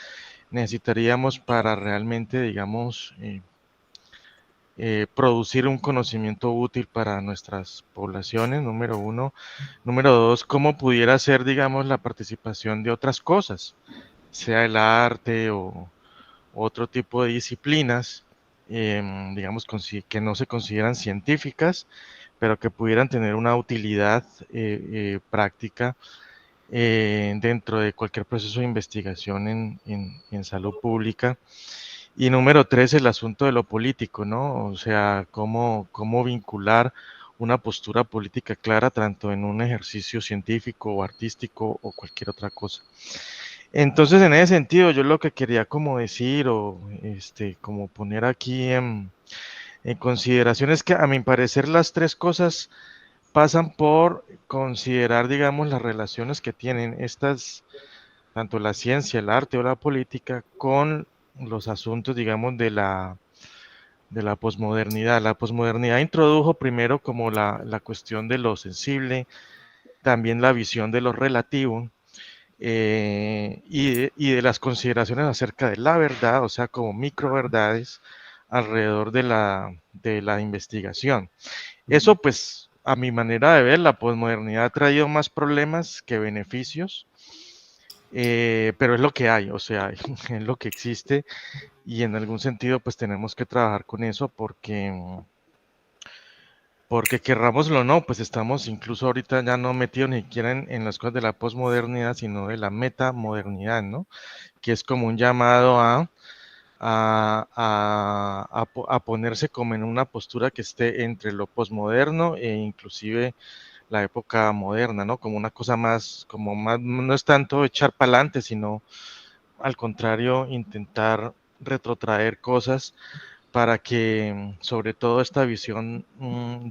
necesitaríamos para realmente, digamos, producir un conocimiento útil para nuestras poblaciones, número 1. Número 2, cómo pudiera ser, digamos, la participación de otras cosas, sea el arte o otro tipo de disciplinas, digamos, que no se consideran científicas, pero que pudieran tener una utilidad práctica dentro de cualquier proceso de investigación en salud pública. Y número 3, el asunto de lo político, ¿no? O sea, cómo vincular una postura política clara tanto en un ejercicio científico o artístico o cualquier otra cosa. Entonces, en ese sentido, yo lo que quería como decir o como poner aquí en consideración es que a mi parecer las 3 cosas pasan por considerar, digamos, las relaciones que tienen estas, tanto la ciencia, el arte o la política, con los asuntos, digamos, de la posmodernidad. La posmodernidad introdujo primero como la cuestión de lo sensible, también la visión de lo relativo, y de las consideraciones acerca de la verdad, o sea, como microverdades alrededor de la investigación. Eso, pues, a mi manera de ver, la posmodernidad ha traído más problemas que beneficios. pero es lo que hay, o sea, es lo que existe y en algún sentido pues tenemos que trabajar con eso porque querrámoslo o no, pues estamos incluso ahorita ya no metidos ni siquiera en las cosas de la posmodernidad, sino de la metamodernidad, ¿no? Que es como un llamado a ponerse como en una postura que esté entre lo posmoderno e inclusive la época moderna, ¿no? Como una cosa más, como más, no es tanto echar para adelante, sino al contrario, intentar retrotraer cosas para que, sobre todo esta visión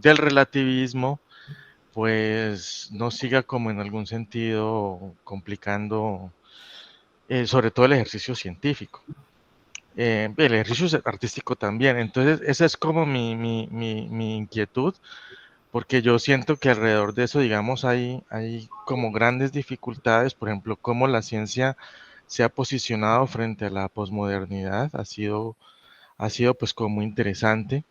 del relativismo, pues no siga como en algún sentido complicando, sobre todo el ejercicio científico. El ejercicio artístico también. Entonces, esa es como mi inquietud, porque yo siento que alrededor de eso, digamos, hay como grandes dificultades, por ejemplo, cómo la ciencia se ha posicionado frente a la posmodernidad, ha sido pues como muy interesante,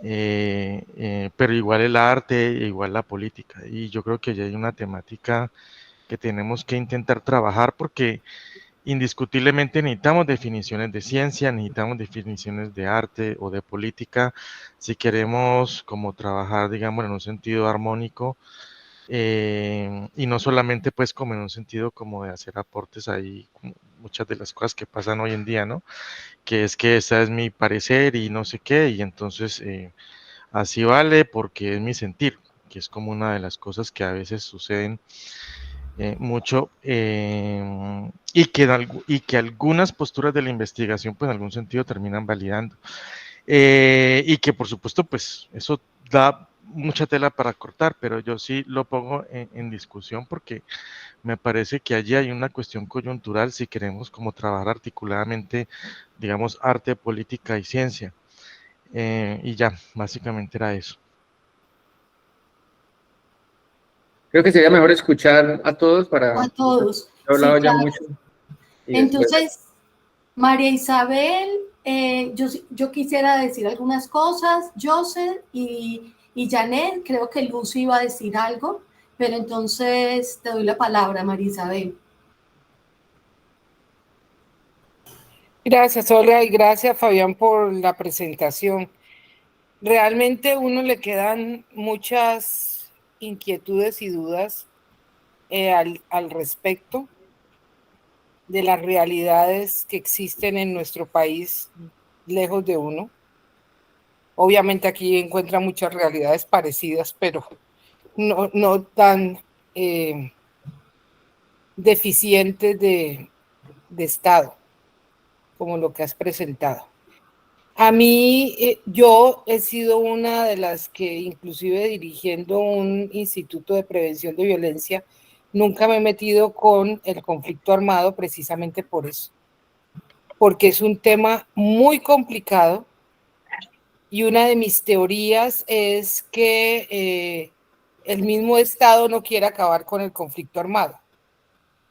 pero igual el arte, igual la política, y yo creo que ya hay una temática que tenemos que intentar trabajar porque indiscutiblemente necesitamos definiciones de ciencia, necesitamos definiciones de arte o de política si queremos como trabajar, digamos, en un sentido armónico y no solamente pues como en un sentido como de hacer aportes ahí, como muchas de las cosas que pasan hoy en día, ¿no? Que es que esa es mi parecer y no sé qué, y entonces así vale porque es mi sentir, que es como una de las cosas que a veces suceden mucho y que algunas posturas de la investigación pues en algún sentido terminan validando y que por supuesto pues eso da mucha tela para cortar, pero yo sí lo pongo en discusión porque me parece que allí hay una cuestión coyuntural si queremos como trabajar articuladamente, digamos, arte, política y ciencia. Y ya, básicamente era eso. Creo que sería mejor escuchar a todos A para... todos. He Sí, hablado ya claro. mucho y después... Entonces, María Isabel, yo quisiera decir algunas cosas, Joseph y Janet, creo que Lucy iba a decir algo, pero entonces te doy la palabra, María Isabel. Gracias, Olga, y gracias, Fabián, por la presentación. Realmente a uno le quedan muchas inquietudes y dudas al respecto de las realidades que existen en nuestro país lejos de uno. Obviamente aquí encuentra muchas realidades parecidas, pero no tan deficientes de Estado como lo que has presentado. A mí, yo he sido una de las que, inclusive dirigiendo un instituto de prevención de violencia, nunca me he metido con el conflicto armado precisamente por eso, porque es un tema muy complicado y una de mis teorías es que el mismo Estado no quiere acabar con el conflicto armado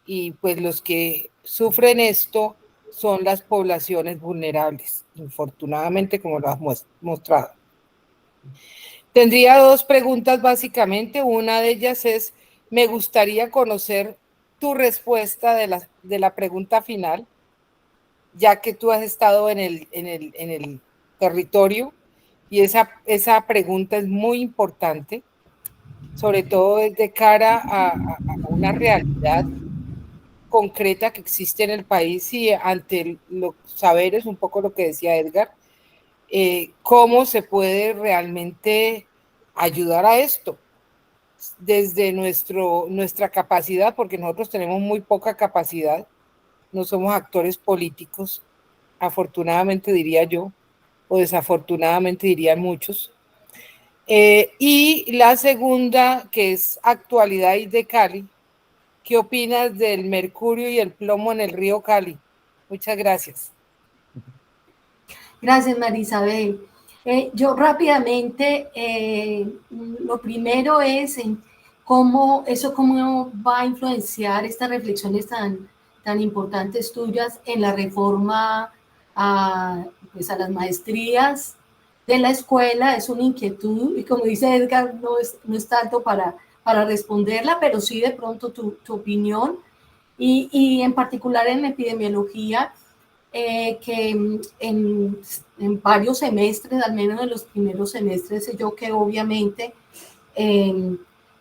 y pues los que sufren esto son las poblaciones vulnerables, infortunadamente, como lo has mostrado. Tendría dos preguntas básicamente. Una de ellas es, me gustaría conocer tu respuesta de la pregunta final, ya que tú has estado en el territorio y esa pregunta es muy importante, sobre todo de cara a una realidad concreta que existe en el país y ante los saberes, un poco lo que decía Edgar, cómo se puede realmente ayudar a esto desde nuestra capacidad, porque nosotros tenemos muy poca capacidad, no somos actores políticos, afortunadamente diría yo, o desafortunadamente dirían muchos. Y la segunda, que es actualidad y de Cali, ¿qué opinas del mercurio y el plomo en el río Cali? Muchas gracias. Gracias, María Isabel. Yo rápidamente, lo primero es en cómo va a influenciar estas reflexiones tan importantes tuyas en la reforma pues a las maestrías de la escuela. Es una inquietud y como dice Edgar, no es tanto para responderla, pero sí de pronto tu opinión. y en particular en epidemiología, que en varios semestres, al menos en los primeros semestres, yo que obviamente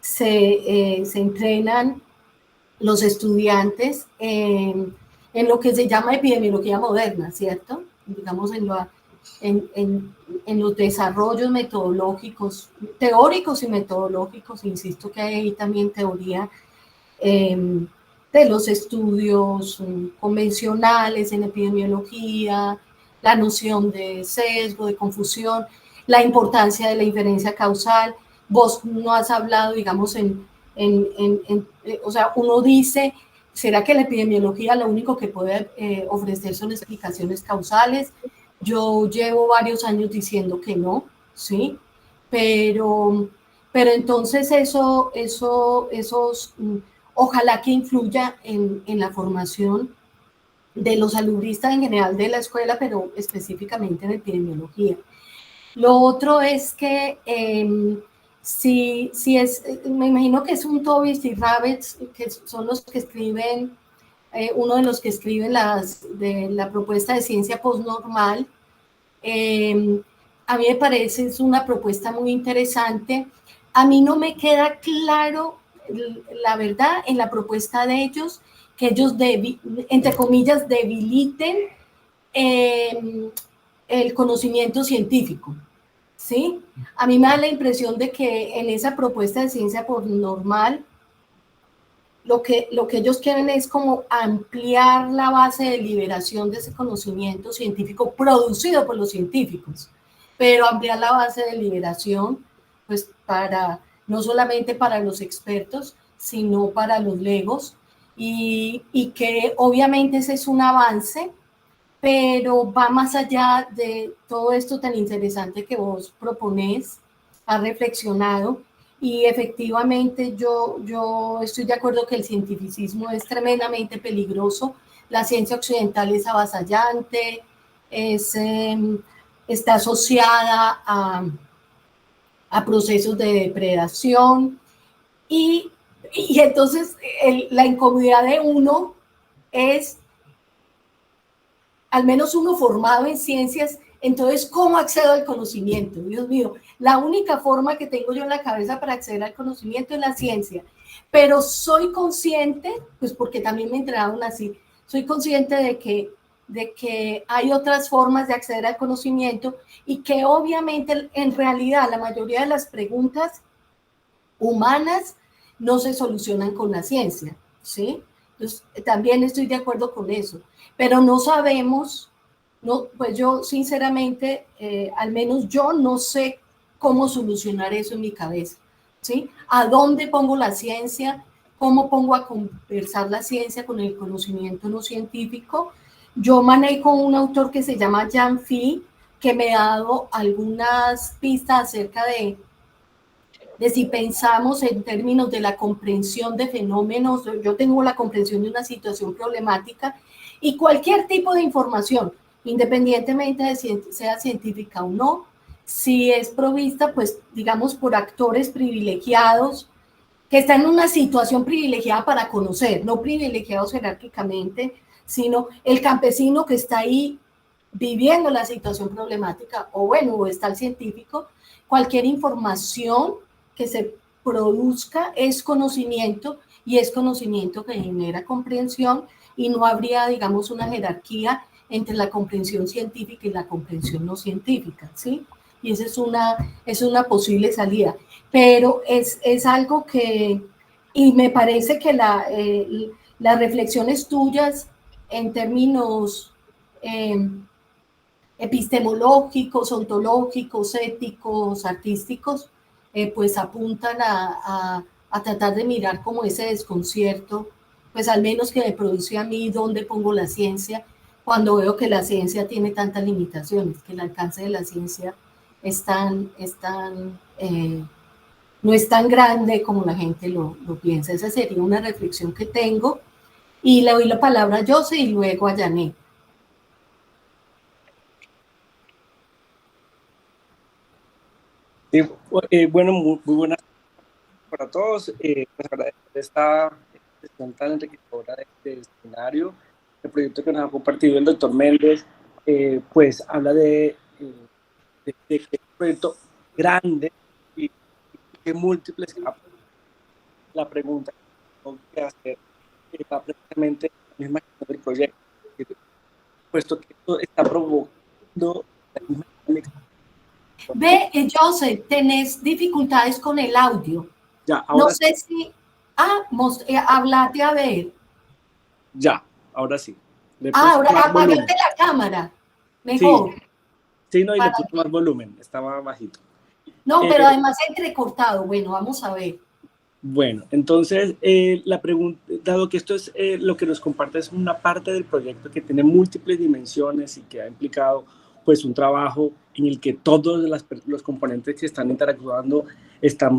se entrenan los estudiantes en lo que se llama epidemiología moderna, ¿cierto? Digamos, en los desarrollos metodológicos, teóricos y metodológicos, insisto que hay ahí también teoría de los estudios convencionales en epidemiología, la noción de sesgo, de confusión, la importancia de la inferencia causal. Vos no has hablado, digamos, o sea, uno dice, ¿será que la epidemiología lo único que puede ofrecer son explicaciones causales? Yo llevo varios años diciendo que no, ¿sí? Pero entonces esos ojalá que influya en la formación de los alumnistas en general de la escuela, pero específicamente en epidemiología. Lo otro es que si es, me imagino que es un Tobis y Rabbits, que son los que escriben, uno de los que escriben de la propuesta de ciencia postnormal. A mí me parece es una propuesta muy interesante. A mí no me queda claro, la verdad, en la propuesta de ellos, que ellos, entre comillas, debiliten el conocimiento científico, ¿sí? A mí me da la impresión de que en esa propuesta de ciencia postnormal, lo que ellos quieren es como ampliar la base de liberación de ese conocimiento científico producido por los científicos, pero ampliar la base de liberación, pues no solamente para los expertos, sino para los legos, y que obviamente ese es un avance, pero va más allá de todo esto tan interesante que vos proponés, has reflexionado, y efectivamente yo estoy de acuerdo que el cientificismo es tremendamente peligroso, la ciencia occidental es avasallante, está asociada a procesos de depredación, y entonces la incomodidad de uno es, al menos uno formado en ciencias, entonces, ¿cómo accedo al conocimiento? Dios mío, la única forma que tengo yo en la cabeza para acceder al conocimiento es la ciencia, pero soy consciente, pues porque también me entrenaron así, soy consciente de que hay otras formas de acceder al conocimiento y que obviamente en realidad la mayoría de las preguntas humanas no se solucionan con la ciencia, ¿sí? Entonces, también estoy de acuerdo con eso, pero no sabemos, no, pues yo sinceramente, al menos yo no sé cómo solucionar eso en mi cabeza, ¿sí? ¿A dónde pongo la ciencia? ¿Cómo pongo a conversar la ciencia con el conocimiento no científico? Yo manejo un autor que se llama Jan Fee, que me ha dado algunas pistas acerca de si pensamos en términos de la comprensión de fenómenos, yo tengo la comprensión de una situación problemática y cualquier tipo de información, independientemente de si sea científica o no, si es provista, pues digamos, por actores privilegiados que están en una situación privilegiada para conocer, no privilegiados jerárquicamente, sino el campesino que está ahí viviendo la situación problemática, o bueno, o está el científico, cualquier información que se produzca es conocimiento, y es conocimiento que genera comprensión, y no habría, digamos, una jerarquía entre la comprensión científica y la comprensión no científica, ¿sí? Y esa es una posible salida, pero es algo que, y me parece que las reflexiones tuyas en términos epistemológicos, ontológicos, éticos, artísticos, pues apuntan a tratar de mirar como ese desconcierto, pues al menos que me produce a mí dónde pongo la ciencia, cuando veo que la ciencia tiene tantas limitaciones, que el alcance de la ciencia no es tan grande como la gente lo piensa. Esa sería una reflexión que tengo, y le doy la palabra a Jose y luego a Janet. Bueno, muy buenas para todos. Pues agradecer esta sesión tan enriquecedora de escenario. El proyecto que nos ha compartido el doctor Méndez, pues habla de que es un proyecto grande y de múltiples capas. La pregunta que tengo que hacer va precisamente en la misma gestión del proyecto, puesto que esto está provocando la misma dinámica. Ve, Joseph, tenés dificultades con el audio. Ya, ahora no sé si... hablate a ver. Ya, ahora sí. Ahora apágate la cámara. Mejor. Sí, no, y le puse más volumen, estaba bajito. No, pero además entrecortado. Bueno, vamos a ver. Bueno, entonces, la pregunta, dado que esto es lo que nos comparte, es una parte del proyecto que tiene múltiples dimensiones y que ha implicado pues un trabajo en el que todos los componentes que están interactuando están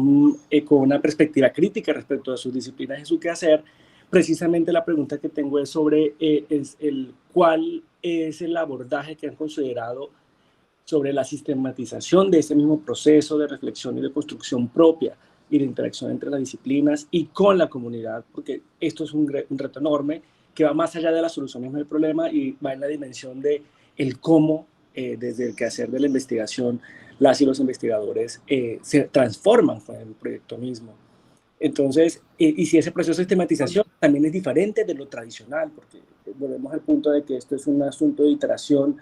con una perspectiva crítica respecto a sus disciplinas y su quehacer. Precisamente la pregunta que tengo es sobre cuál es el abordaje que han considerado sobre la sistematización de ese mismo proceso de reflexión y de construcción propia y de interacción entre las disciplinas y con la comunidad, porque esto es un reto enorme que va más allá de la solución misma del problema y va en la dimensión de el cómo, desde el quehacer de la investigación, las y los investigadores se transforman con el proyecto mismo. Entonces, y si ese proceso de sistematización también es diferente de lo tradicional, porque volvemos al punto de que esto es un asunto de iteración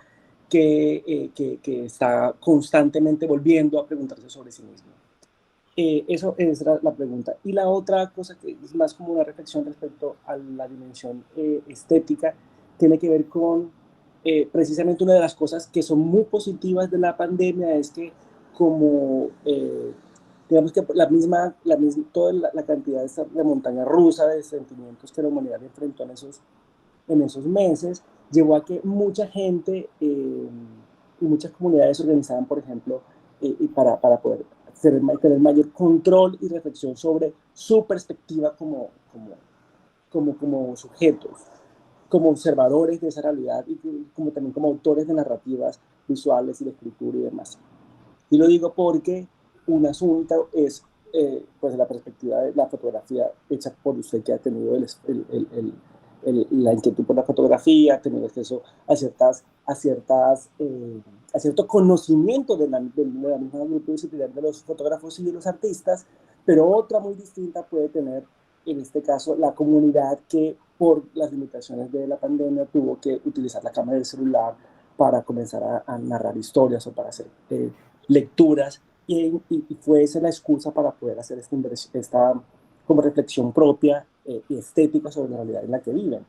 que está constantemente volviendo a preguntarse sobre sí mismo. Eso es la pregunta. Y la otra cosa que es más como una reflexión respecto a la dimensión estética tiene que ver con precisamente una de las cosas que son muy positivas de la pandemia es que como digamos que toda la cantidad de montaña rusa de sentimientos que la humanidad enfrentó en esos meses llevó a que mucha gente y muchas comunidades se organizaban, por ejemplo, para poder tener mayor control y reflexión sobre su perspectiva como sujetos, como observadores de esa realidad y también como autores de narrativas visuales y de escritura y demás. Y lo digo porque un asunto es pues la perspectiva de la fotografía hecha por usted que ha tenido la inquietud por la fotografía, ha tenido acceso a cierto conocimiento de la misma multidisciplinar de los fotógrafos y de los artistas, pero otra muy distinta puede tener, en este caso, la comunidad que por las limitaciones de la pandemia tuvo que utilizar la cámara del celular para comenzar a narrar historias o para hacer lecturas, y fue esa la excusa para poder hacer esta como reflexión propia y estética sobre la realidad en la que viven.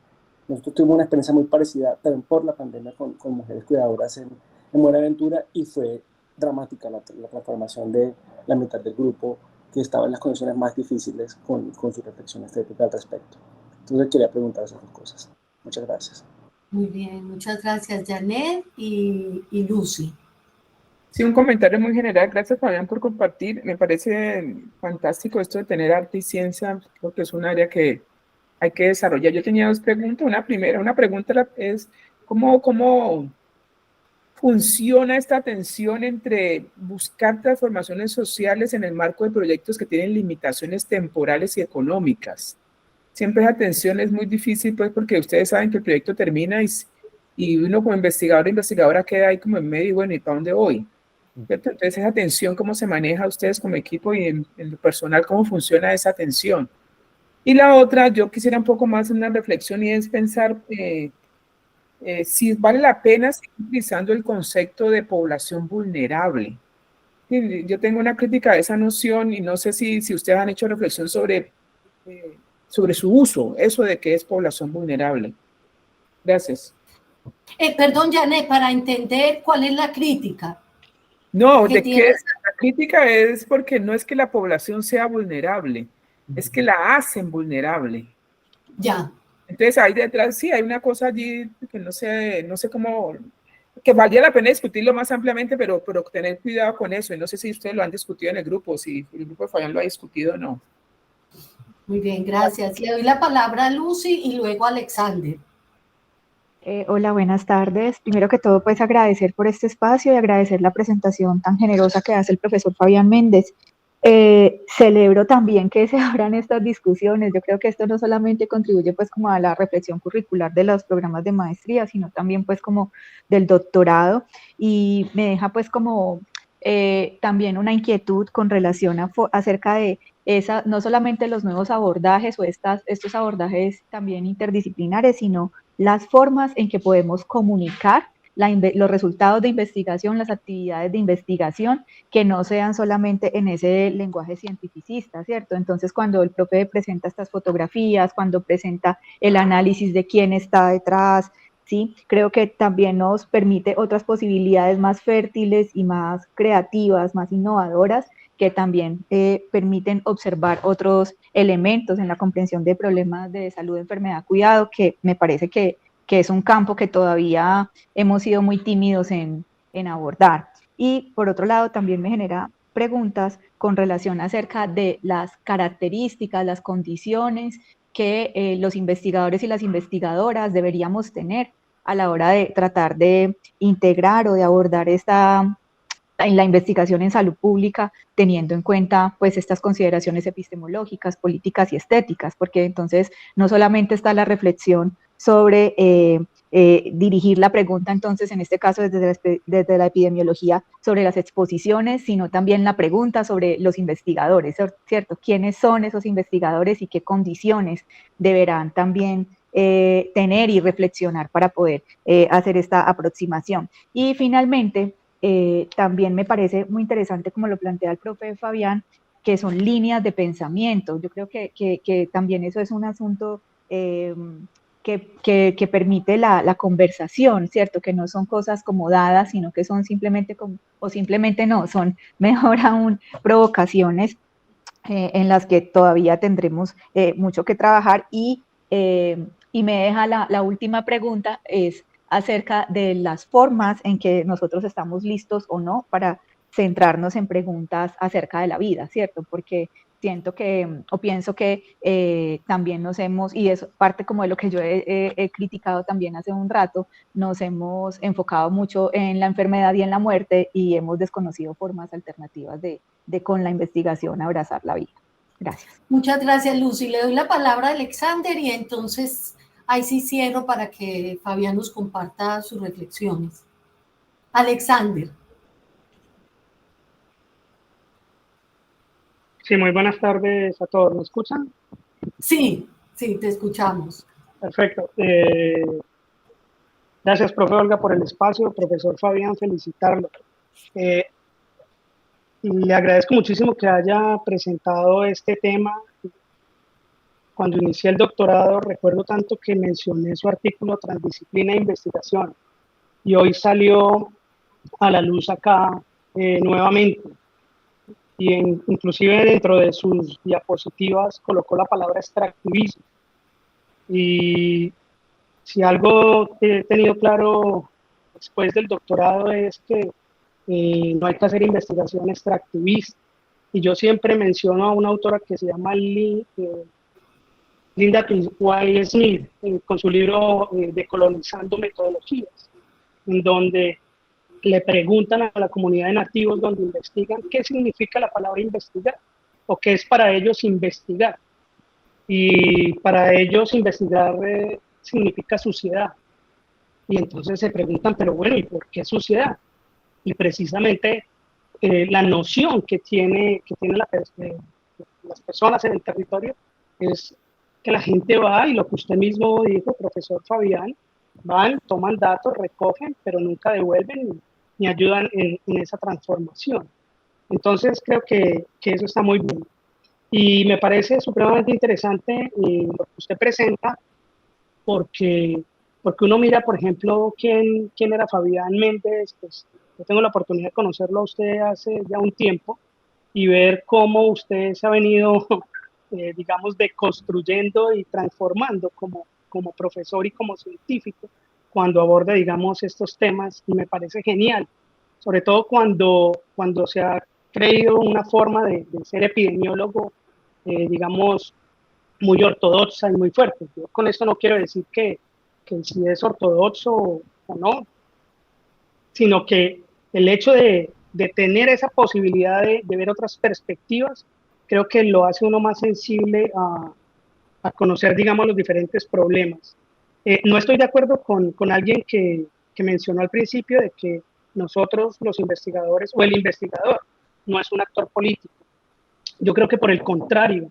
Nosotros tuvimos una experiencia muy parecida también por la pandemia con mujeres cuidadoras en Buenaventura y fue dramática la transformación de la mitad del grupo que estaba en las condiciones más difíciles con su reflexión estética al respecto. Entonces quería preguntar esas dos cosas. Muchas gracias. Muy bien, muchas gracias Janet y Lucy. Sí, un comentario muy general. Gracias, Fabián, por compartir. Me parece fantástico esto de tener arte y ciencia, porque es un área que hay que desarrollar. Yo tenía dos preguntas. Una pregunta es ¿cómo funciona esta tensión entre buscar transformaciones sociales en el marco de proyectos que tienen limitaciones temporales y económicas? Siempre esa tensión es muy difícil, pues, porque ustedes saben que el proyecto termina y uno como investigador o investigadora queda ahí como en medio y bueno, ¿y para dónde voy? Entonces, esa tensión, ¿cómo se maneja ustedes como equipo y en lo personal, cómo funciona esa tensión? Y la otra, yo quisiera un poco más una reflexión y es pensar si vale la pena seguir utilizando el concepto de población vulnerable. Yo tengo una crítica a esa noción y no sé si ustedes han hecho reflexión sobre su uso, eso de que es población vulnerable. Gracias. Perdón, Janet, para entender cuál es la crítica. No, de que la crítica es porque no es que la población sea vulnerable, es que la hacen vulnerable. Ya. Entonces ahí detrás sí hay una cosa allí que no sé cómo, que valía la pena discutirlo más ampliamente, pero tener cuidado con eso. Y no sé si ustedes lo han discutido en el grupo, si el grupo de Fabián lo ha discutido o no. Muy bien, gracias. Le doy la palabra a Lucy y luego a Alexander. Hola, buenas tardes. Primero que todo, pues agradecer por este espacio y agradecer la presentación tan generosa que hace el profesor Fabián Méndez. Celebro también que se abran estas discusiones. Yo creo que esto no solamente contribuye pues como a la reflexión curricular de los programas de maestría, sino también pues como del doctorado, y me deja pues como también una inquietud con relación acerca de esa, no solamente los nuevos abordajes o estos abordajes también interdisciplinares, sino las formas en que podemos comunicar los resultados de investigación, las actividades de investigación, que no sean solamente en ese lenguaje cientificista, ¿cierto? Entonces, cuando el profe presenta estas fotografías, cuando presenta el análisis de quién está detrás, ¿sí? Creo que también nos permite otras posibilidades más fértiles y más creativas, más innovadoras, que también permiten observar otros elementos en la comprensión de problemas de salud, enfermedad, cuidado, que me parece que es un campo que todavía hemos sido muy tímidos en abordar. Y por otro lado, también me genera preguntas con relación acerca de las características, las condiciones que los investigadores y las investigadoras deberíamos tener a la hora de tratar de integrar o de abordar en la investigación en salud pública, teniendo en cuenta pues estas consideraciones epistemológicas, políticas y estéticas, porque entonces no solamente está la reflexión sobre dirigir la pregunta, entonces en este caso desde la epidemiología, sobre las exposiciones, sino también la pregunta sobre los investigadores, ¿cierto? ¿Quiénes son esos investigadores y qué condiciones deberán también tener y reflexionar para poder hacer esta aproximación? Y finalmente, también me parece muy interesante, como lo plantea el profe Fabián, que son líneas de pensamiento. Yo creo que también eso es un asunto que permite la conversación, ¿cierto? Que no son cosas como dadas, sino que son simplemente o simplemente no, son mejor aún provocaciones en las que todavía tendremos mucho que trabajar. Y me deja la última pregunta, es acerca de las formas en que nosotros estamos listos o no para centrarnos en preguntas acerca de la vida, ¿cierto? Porque siento que, o pienso que también nos hemos, y es parte como de lo que yo he criticado también hace un rato, nos hemos enfocado mucho en la enfermedad y en la muerte y hemos desconocido formas alternativas de con la investigación abrazar la vida. Gracias. Muchas gracias, Lucy. Le doy la palabra a Alexander y entonces ahí sí cierro para que Fabián nos comparta sus reflexiones. Alexander. Sí, muy buenas tardes a todos. ¿Me escuchan? Sí, te escuchamos. Perfecto. Gracias, profe Olga, por el espacio. Profesor Fabián, felicitarlo. Y le agradezco muchísimo que haya presentado este tema. Cuando inicié el doctorado, recuerdo tanto que mencioné su artículo Transdisciplina e Investigación, y hoy salió a la luz acá nuevamente. Y inclusive dentro de sus diapositivas colocó la palabra extractivismo. Y si algo he tenido claro después del doctorado es que no hay que hacer investigación extractivista. Y yo siempre menciono a una autora que se llama Linda Y. Smith, con su libro Decolonizando Metodologías, en donde le preguntan a la comunidad de nativos donde investigan qué significa la palabra investigar o qué es para ellos investigar. Y para ellos investigar significa suciedad. Y entonces se preguntan, pero bueno, ¿y por qué suciedad? Y precisamente la noción que tiene las personas en el territorio es que la gente va, y lo que usted mismo dijo, profesor Fabián, van, toman datos, recogen, pero nunca devuelven ni ayudan en esa transformación. Entonces creo que eso está muy bien. Y me parece supremamente interesante lo que usted presenta, porque uno mira, por ejemplo, quién era Fabián Méndez. Pues yo tengo la oportunidad de conocerlo a usted hace ya un tiempo y ver cómo usted se ha venido, digamos, deconstruyendo y transformando como profesor y como científico cuando aborda, digamos, estos temas, y me parece genial, sobre todo cuando se ha creído una forma de ser epidemiólogo, digamos, muy ortodoxa y muy fuerte. Yo con esto no quiero decir que si es ortodoxo o no, sino que el hecho de de tener esa posibilidad de ver otras perspectivas, creo que lo hace uno más sensible a conocer, digamos, los diferentes problemas. No estoy de acuerdo con alguien que mencionó al principio de que nosotros, los investigadores, o el investigador, no es un actor político. Yo creo que por el contrario,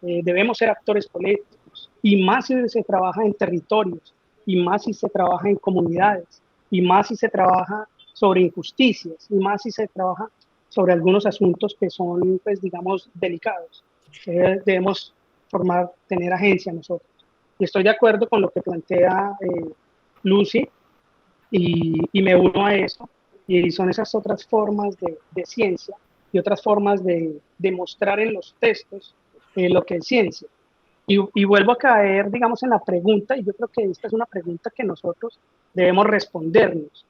debemos ser actores políticos, y más si se trabaja en territorios, y más si se trabaja en comunidades, y más si se trabaja sobre injusticias, y más si se trabaja sobre algunos asuntos que son, pues, digamos, delicados. Debemos tener agencia nosotros. Y estoy de acuerdo con lo que plantea Lucy, y me uno a eso, y son esas otras formas de ciencia y otras formas de mostrar en los textos lo que es ciencia. Y vuelvo a caer, digamos, en la pregunta, y yo creo que esta es una pregunta que nosotros debemos respondernos.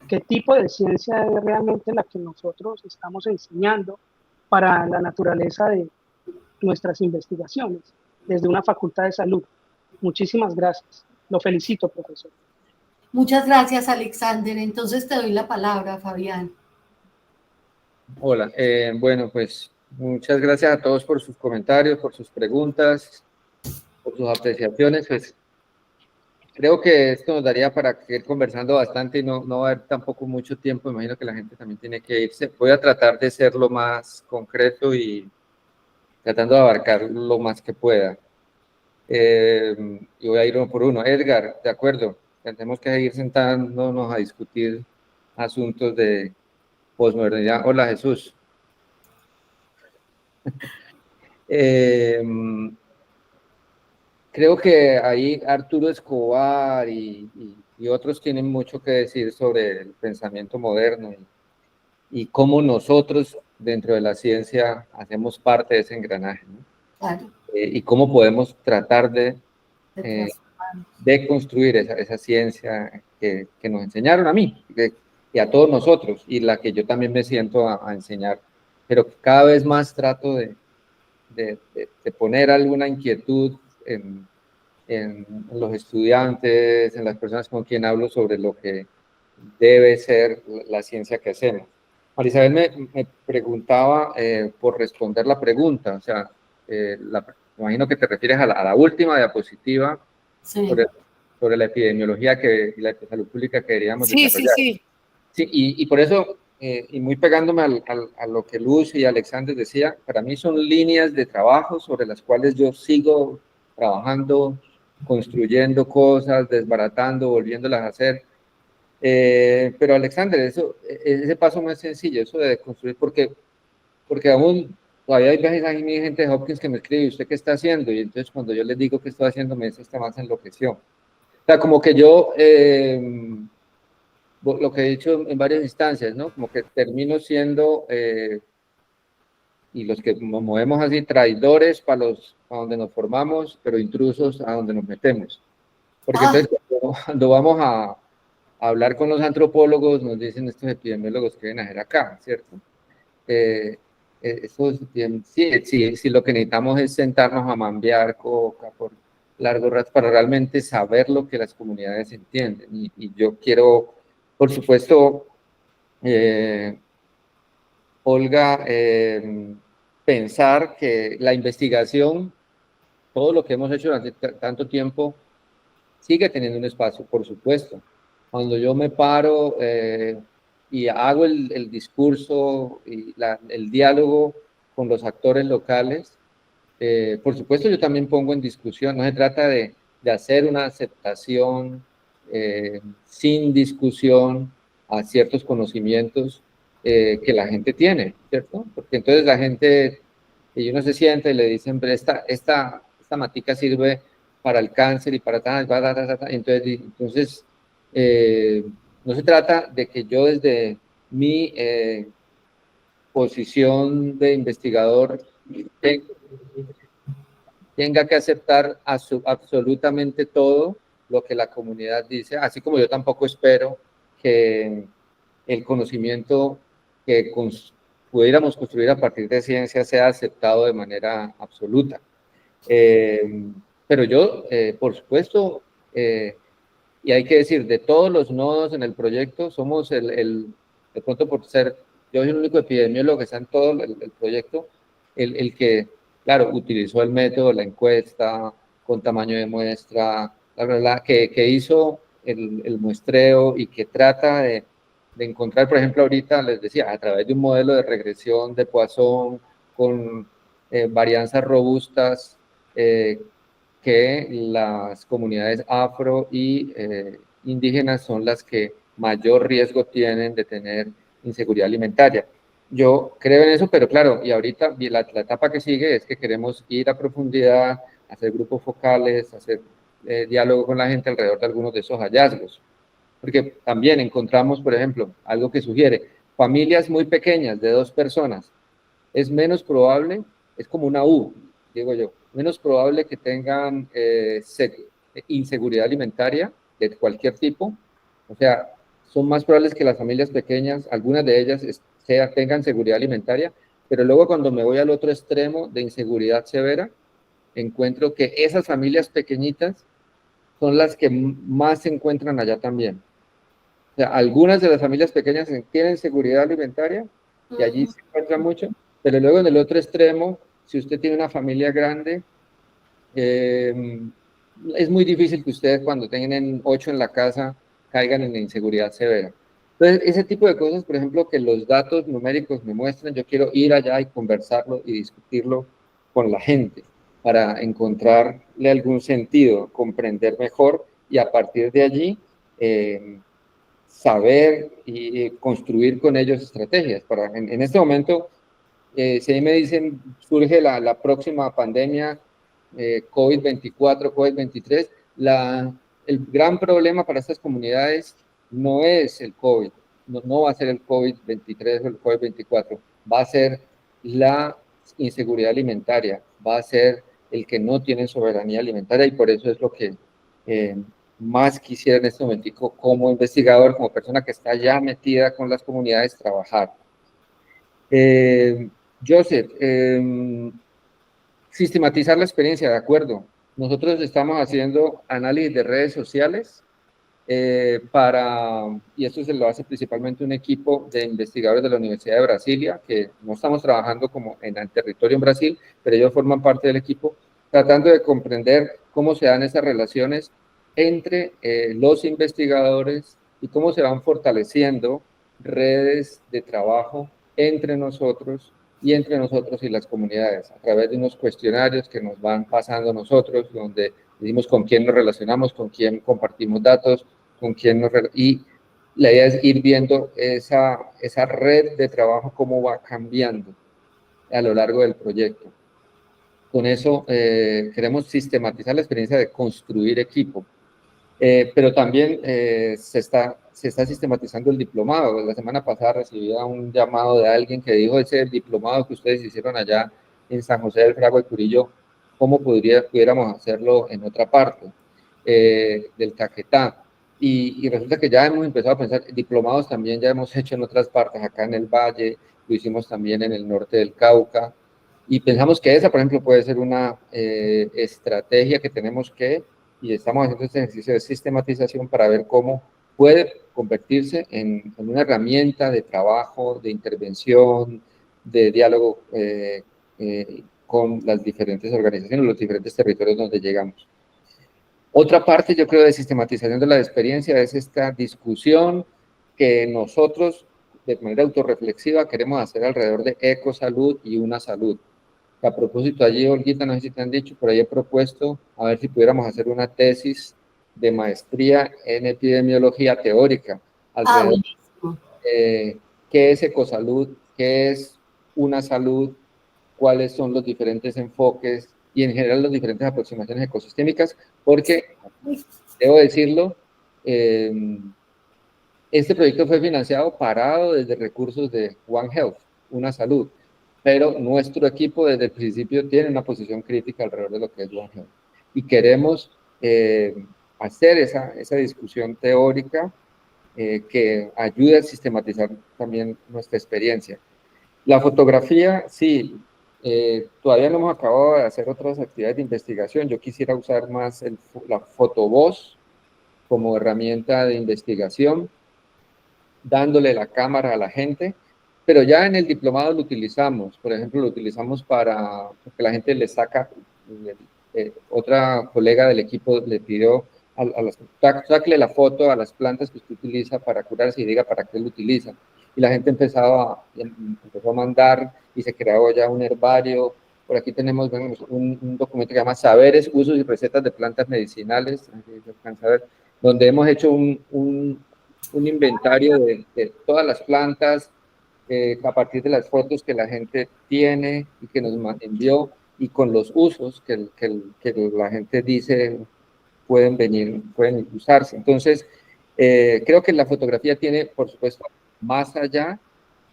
¿Qué tipo de ciencia es realmente la que nosotros estamos enseñando para la naturaleza de nuestras investigaciones desde una facultad de salud? Muchísimas gracias. Lo felicito, profesor. Muchas gracias, Alexander. Entonces te doy la palabra, Fabián. Hola, bueno, pues muchas gracias a todos por sus comentarios, por sus preguntas, por sus apreciaciones. Pues creo que esto nos daría para ir conversando bastante y no va a haber tampoco mucho tiempo. Imagino que la gente también tiene que irse. Voy a tratar de ser lo más concreto y tratando de abarcar lo más que pueda. Y voy a ir uno por uno. Edgar, de acuerdo, tenemos que seguir sentándonos a discutir asuntos de posmodernidad. Hola, Jesús. Creo que ahí Arturo Escobar y otros tienen mucho que decir sobre el pensamiento moderno y cómo nosotros dentro de la ciencia hacemos parte de ese engranaje, ¿no? Claro. Y cómo podemos tratar de construir esa ciencia que nos enseñaron a mí y a todos nosotros, y la que yo también me siento a enseñar, pero cada vez más trato de poner alguna inquietud en los estudiantes, en las personas con quien hablo sobre lo que debe ser la ciencia que hacemos. Marisabel me preguntaba por responder la pregunta, o sea, me imagino que te refieres a la última diapositiva, sí, sobre la epidemiología y la salud pública que queríamos desarrollar. Sí. Y por eso, y muy pegándome a lo que Luz y Alexander decía, para mí son líneas de trabajo sobre las cuales yo sigo trabajando, construyendo cosas, desbaratando, volviéndolas a hacer. Pero Alexander, ese paso no es sencillo, eso de construir, porque aún todavía hay veces hay gente de Hopkins que me escribe, ¿y usted qué está haciendo? Y entonces cuando yo les digo qué estoy haciendo, me dice, este más enloqueció. O sea, como que yo, lo que he dicho en varias instancias, ¿no? Como que termino siendo, y los que nos movemos así, traidores para donde nos formamos, pero intrusos a donde nos metemos. Porque entonces cuando vamos a hablar con los antropólogos, nos dicen estos epidemiólogos que vienen a hacer acá, ¿cierto? Sí, lo que necesitamos es sentarnos a mambear coca por largo rato para realmente saber lo que las comunidades entienden. Y yo quiero, por supuesto, Olga, pensar que la investigación, todo lo que hemos hecho durante tanto tiempo, sigue teniendo un espacio, por supuesto. Cuando yo me paro y hago el discurso y el diálogo con los actores locales, por supuesto yo también pongo en discusión, no se trata de hacer una aceptación sin discusión a ciertos conocimientos que la gente tiene, ¿cierto? Porque entonces la gente, y uno se sienta y le dicen, pero esta matica sirve para el cáncer y para tal, entonces no se trata de que yo desde mi posición de investigador tenga que aceptar absolutamente todo lo que la comunidad dice, así como yo tampoco espero que el conocimiento que pudiéramos construir a partir de ciencia sea aceptado de manera absoluta. Pero yo, por supuesto, y hay que decir, de todos los nodos en el proyecto, somos de pronto por ser yo soy el único epidemiólogo que está en todo el proyecto, el que, claro, utilizó el método, la encuesta, con tamaño de muestra, que hizo el muestreo y que trata de encontrar, por ejemplo, ahorita les decía, a través de un modelo de regresión de Poisson, con varianzas robustas, que las comunidades afro y indígenas son las que mayor riesgo tienen de tener inseguridad alimentaria. Yo creo en eso, pero claro, y ahorita la etapa que sigue es que queremos ir a profundidad, hacer grupos focales, hacer diálogo con la gente alrededor de algunos de esos hallazgos. Porque también encontramos, por ejemplo, algo que sugiere, familias muy pequeñas de 2 personas, es menos probable, es como una U, digo yo, menos probable que tengan inseguridad alimentaria de cualquier tipo. O sea, son más probables que las familias pequeñas, algunas de ellas tengan seguridad alimentaria, pero luego cuando me voy al otro extremo de inseguridad severa, encuentro que esas familias pequeñitas son las que más se encuentran allá también. O sea, algunas de las familias pequeñas tienen seguridad alimentaria y allí se encuentran mucho, pero luego en el otro extremo, si usted tiene una familia grande, es muy difícil que ustedes cuando tengan 8 en la casa caigan en inseguridad severa. Entonces, ese tipo de cosas, por ejemplo, que los datos numéricos me muestran, yo quiero ir allá y conversarlo y discutirlo con la gente para encontrarle algún sentido, comprender mejor y a partir de allí saber y construir con ellos estrategias. En este momento, si ahí me dicen, surge la próxima pandemia, COVID-24, COVID-23, el gran problema para estas comunidades no es el COVID, no va a ser el COVID-23 o el COVID-24, va a ser la inseguridad alimentaria, va a ser el que no tiene soberanía alimentaria y por eso es lo que más quisiera en este momentico como investigador, como persona que está ya metida con las comunidades, trabajar. Joseph, sistematizar la experiencia, de acuerdo. Nosotros estamos haciendo análisis de redes sociales y esto se lo hace principalmente un equipo de investigadores de la Universidad de Brasilia, que no estamos trabajando como en el territorio en Brasil, pero ellos forman parte del equipo, tratando de comprender cómo se dan esas relaciones entre los investigadores y cómo se van fortaleciendo redes de trabajo entre nosotros y las comunidades, a través de unos cuestionarios que nos van pasando nosotros, donde decimos con quién nos relacionamos, con quién compartimos datos, con quién y la idea es ir viendo esa red de trabajo cómo va cambiando a lo largo del proyecto. Con eso queremos sistematizar la experiencia de construir equipo, pero también se está sistematizando el diplomado. La semana pasada recibía un llamado de alguien que dijo, ese diplomado que ustedes hicieron allá en San José del Fragua y Curillo, ¿cómo pudiéramos hacerlo en otra parte del Caquetá? Y resulta que ya hemos empezado a pensar, diplomados también ya hemos hecho en otras partes, acá en el Valle, lo hicimos también en el norte del Cauca, y pensamos que esa, por ejemplo, puede ser una estrategia que tenemos y estamos haciendo este ejercicio de sistematización para ver cómo puede convertirse en una herramienta de trabajo, de intervención, de diálogo con las diferentes organizaciones, los diferentes territorios donde llegamos. Otra parte, yo creo, de sistematización de la experiencia es esta discusión que nosotros, de manera autorreflexiva, queremos hacer alrededor de ecosalud y una salud. A propósito, allí, Olguita, no sé si te han dicho, por ahí he propuesto a ver si pudiéramos hacer una tesis de maestría en epidemiología teórica alrededor qué es ecosalud, qué es una salud, cuáles son los diferentes enfoques y en general las diferentes aproximaciones ecosistémicas, porque, debo decirlo, este proyecto fue financiado parado desde recursos de One Health, Una Salud, pero nuestro equipo desde el principio tiene una posición crítica alrededor de lo que es One Health. Y queremos hacer esa discusión teórica que ayude a sistematizar también nuestra experiencia. La fotografía, sí, todavía no hemos acabado de hacer otras actividades de investigación. Yo quisiera usar más la fotovoz como herramienta de investigación, dándole la cámara a la gente pero ya en el diplomado lo utilizamos. Por ejemplo, lo utilizamos para que la gente le saca, otra colega del equipo le pidió sáquele la foto a las plantas que usted utiliza para curarse y diga para qué lo utiliza. Y la gente empezó a mandar y se creó ya un herbario. Por aquí tenemos un documento que se llama Saberes, Usos y Recetas de Plantas Medicinales, donde hemos hecho un inventario de todas las plantas a partir de las fotos que la gente tiene y que nos envió y con los usos que la gente dice pueden usarse. Entonces, creo que la fotografía tiene, por supuesto, más allá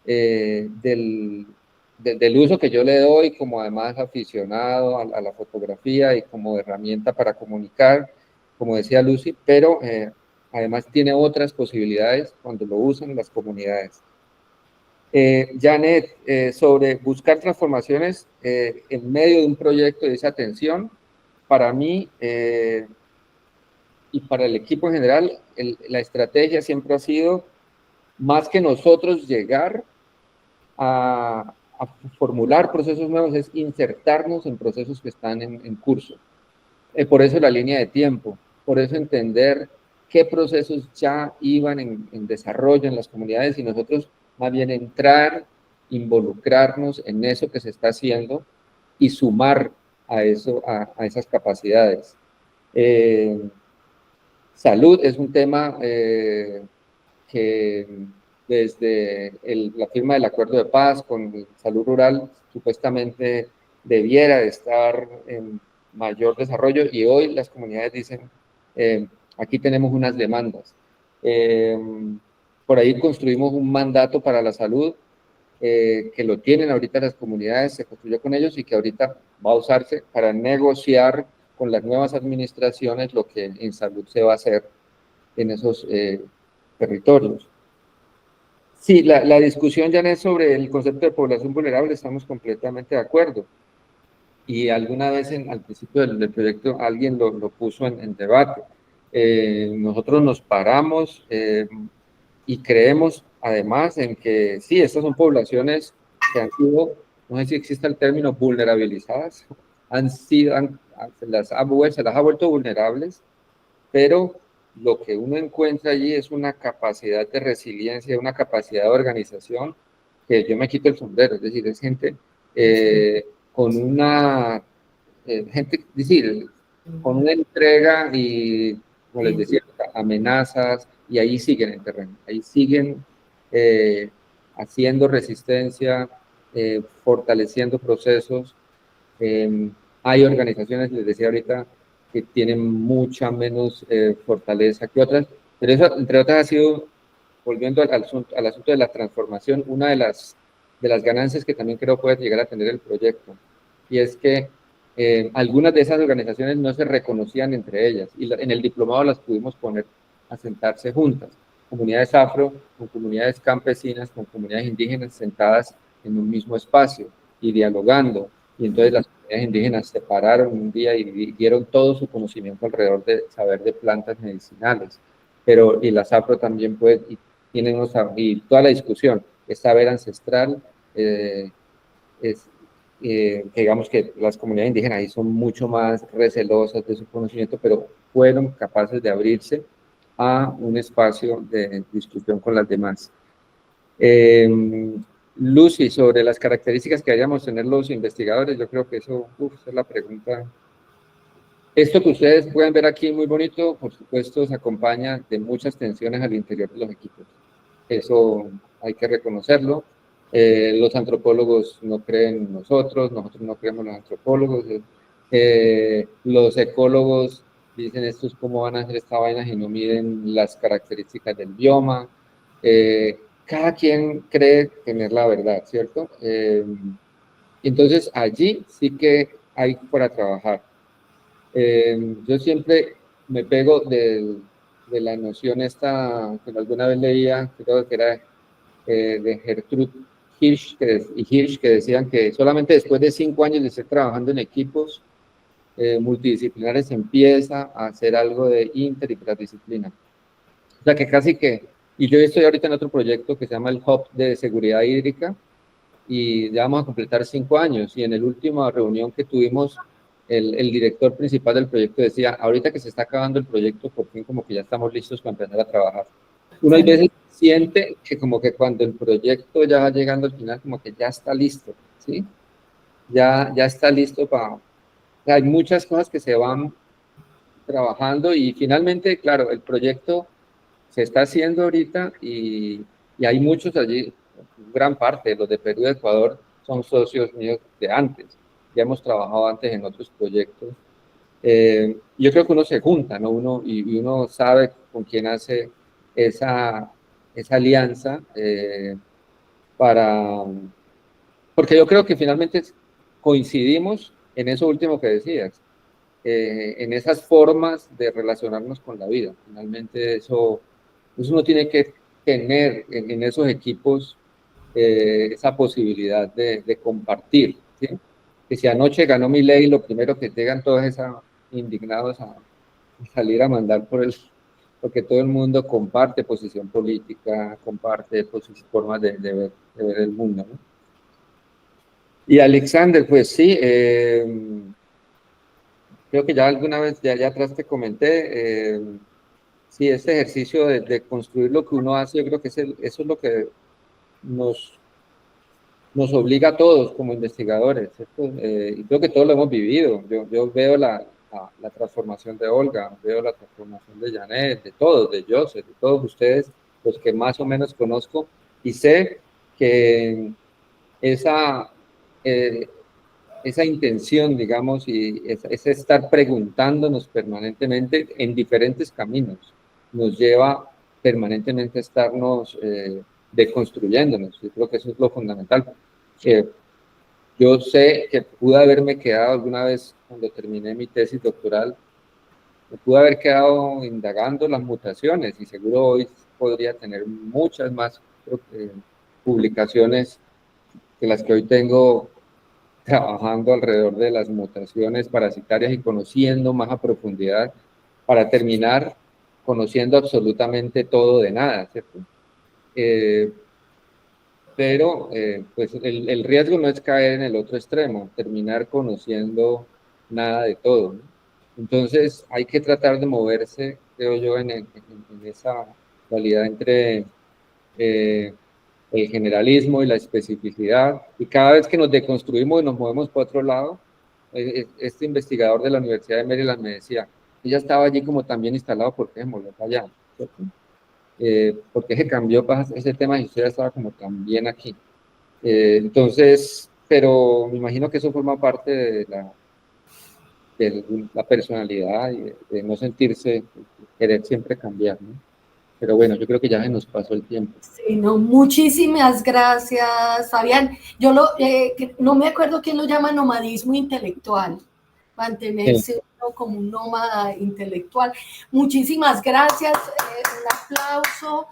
del uso que yo le doy como además aficionado a la fotografía y como herramienta para comunicar, como decía Lucy, pero además tiene otras posibilidades cuando lo usan las comunidades. Janet, sobre buscar transformaciones en medio de un proyecto de esa atención, para mí y para el equipo en general, la estrategia siempre ha sido, más que nosotros llegar a formular procesos nuevos, es insertarnos en procesos que están en curso. Por eso la línea de tiempo, por eso entender qué procesos ya iban en desarrollo en las comunidades y nosotros más bien entrar, involucrarnos en eso que se está haciendo y sumar a eso, a esas capacidades. Salud es un tema que desde la firma del acuerdo de paz con salud rural supuestamente debiera de estar en mayor desarrollo y hoy las comunidades dicen, aquí tenemos unas demandas. Por ahí construimos un mandato para la salud que lo tienen ahorita las comunidades, se construyó con ellos y que ahorita va a usarse para negociar con las nuevas administraciones lo que en salud se va a hacer en esos territorios. Sí, la discusión ya no es sobre el concepto de población vulnerable, estamos completamente de acuerdo. Y alguna vez al principio del proyecto alguien lo puso en debate. Nosotros nos paramos y creemos además en que sí, estas son poblaciones que han sido, no sé si existe el término, vulnerabilizadas, se las ha vuelto vulnerables, pero lo que uno encuentra allí es una capacidad de resiliencia, una capacidad de organización que yo me quito el sombrero, es decir, es gente con una con una entrega y, como les decía, amenazas, y ahí siguen en terreno, ahí siguen haciendo resistencia, fortaleciendo procesos. Hay organizaciones, les decía ahorita, que tienen mucha menos fortaleza que otras, pero eso, entre otras, ha sido, volviendo al asunto de la transformación, una de las ganancias que también creo puede llegar a tener el proyecto, y es que algunas de esas organizaciones no se reconocían entre ellas, y en el diplomado las pudimos poner a sentarse juntas, comunidades afro, con comunidades campesinas, con comunidades indígenas sentadas en un mismo espacio y dialogando, y entonces las comunidades indígenas se pararon un día y dieron todo su conocimiento alrededor de saber de plantas medicinales, y las afro también tienen y toda la discusión, es saber ancestral, digamos que las comunidades indígenas ahí son mucho más recelosas de su conocimiento, pero fueron capaces de abrirse a un espacio de discusión con las demás. Lucy, sobre las características que deberíamos tener los investigadores, yo creo que eso es la pregunta. Esto que ustedes pueden ver aquí muy bonito, por supuesto, se acompaña de muchas tensiones al interior de los equipos. Eso hay que reconocerlo. Los antropólogos no creen en nosotros no creemos en los antropólogos. Los ecólogos dicen, estos cómo van a hacer esta vaina si no miden las características del bioma. Cada quien cree tener la verdad, ¿cierto? Entonces allí sí que hay para trabajar. Yo siempre me pego de la noción esta que alguna vez leía, creo que era de Gertrude Hirsch, que decían que solamente después de 5 años de estar trabajando en equipos multidisciplinares se empieza a hacer algo de inter y transdisciplina. O sea que casi que Y yo estoy ahorita en otro proyecto que se llama el Hub de Seguridad Hídrica, y ya vamos a completar 5 años, y en la última reunión que tuvimos, el director principal del proyecto decía, ahorita que se está acabando el proyecto, por fin como que ya estamos listos para empezar a trabajar. Uno a veces siente que como que cuando el proyecto ya va llegando al final, como que ya está listo, ¿sí? Ya está listo para... Hay muchas cosas que se van trabajando y finalmente, claro, el proyecto se está haciendo ahorita y hay muchos allí, gran parte, los de Perú y Ecuador, son socios míos de antes. Ya hemos trabajado antes en otros proyectos. Yo creo que uno se junta, ¿no? Y uno sabe con quién hace esa alianza porque yo creo que finalmente coincidimos en eso último que decías, en esas formas de relacionarnos con la vida. Finalmente eso uno tiene que tener en esos equipos esa posibilidad de compartir, ¿sí? Que si anoche ganó Milei, lo primero que llegan todos esos indignados a salir a mandar porque todo el mundo comparte posición política, comparte formas de ver el mundo, ¿no? Y Alexander, pues sí, creo que ya alguna vez, ya atrás te comenté, sí, este ejercicio de construir lo que uno hace, yo creo que eso es lo que nos obliga a todos como investigadores, ¿cierto? Y creo que todos lo hemos vivido. Yo veo la transformación de Olga, veo la transformación de Janet, de todos, de Joseph, de todos ustedes, los que más o menos conozco, y sé que esa intención, digamos, y ese estar preguntándonos permanentemente en diferentes caminos, nos lleva permanentemente a estarnos deconstruyéndonos. Yo creo que eso es lo fundamental. Yo sé que pude haberme quedado alguna vez, cuando terminé mi tesis doctoral, me pude haber quedado indagando las mutaciones, y seguro hoy podría tener muchas más publicaciones que las que hoy tengo, trabajando alrededor de las mutaciones parasitarias y conociendo más a profundidad, para terminar conociendo absolutamente todo de nada, ¿cierto? Pero pues el riesgo no es caer en el otro extremo, terminar conociendo nada de todo, ¿no? Entonces hay que tratar de moverse, creo yo, en esa dualidad entre el generalismo y la especificidad, y cada vez que nos deconstruimos y nos movemos para otro lado, este investigador de la Universidad de Maryland me decía, ella estaba allí como tan bien instalado, ¿por qué se movió para allá? ¿Cierto? Porque se cambió para ese tema y usted ya estaba como tan bien aquí. Entonces, pero me imagino que eso forma parte de la personalidad y de no sentirse, querer siempre cambiar, ¿no? Pero bueno, yo creo que ya se nos pasó el tiempo. Sí, no, muchísimas gracias, Fabián. Yo no me acuerdo quién lo llama nomadismo intelectual, mantenerse uno como un nómada intelectual. Muchísimas gracias, un aplauso.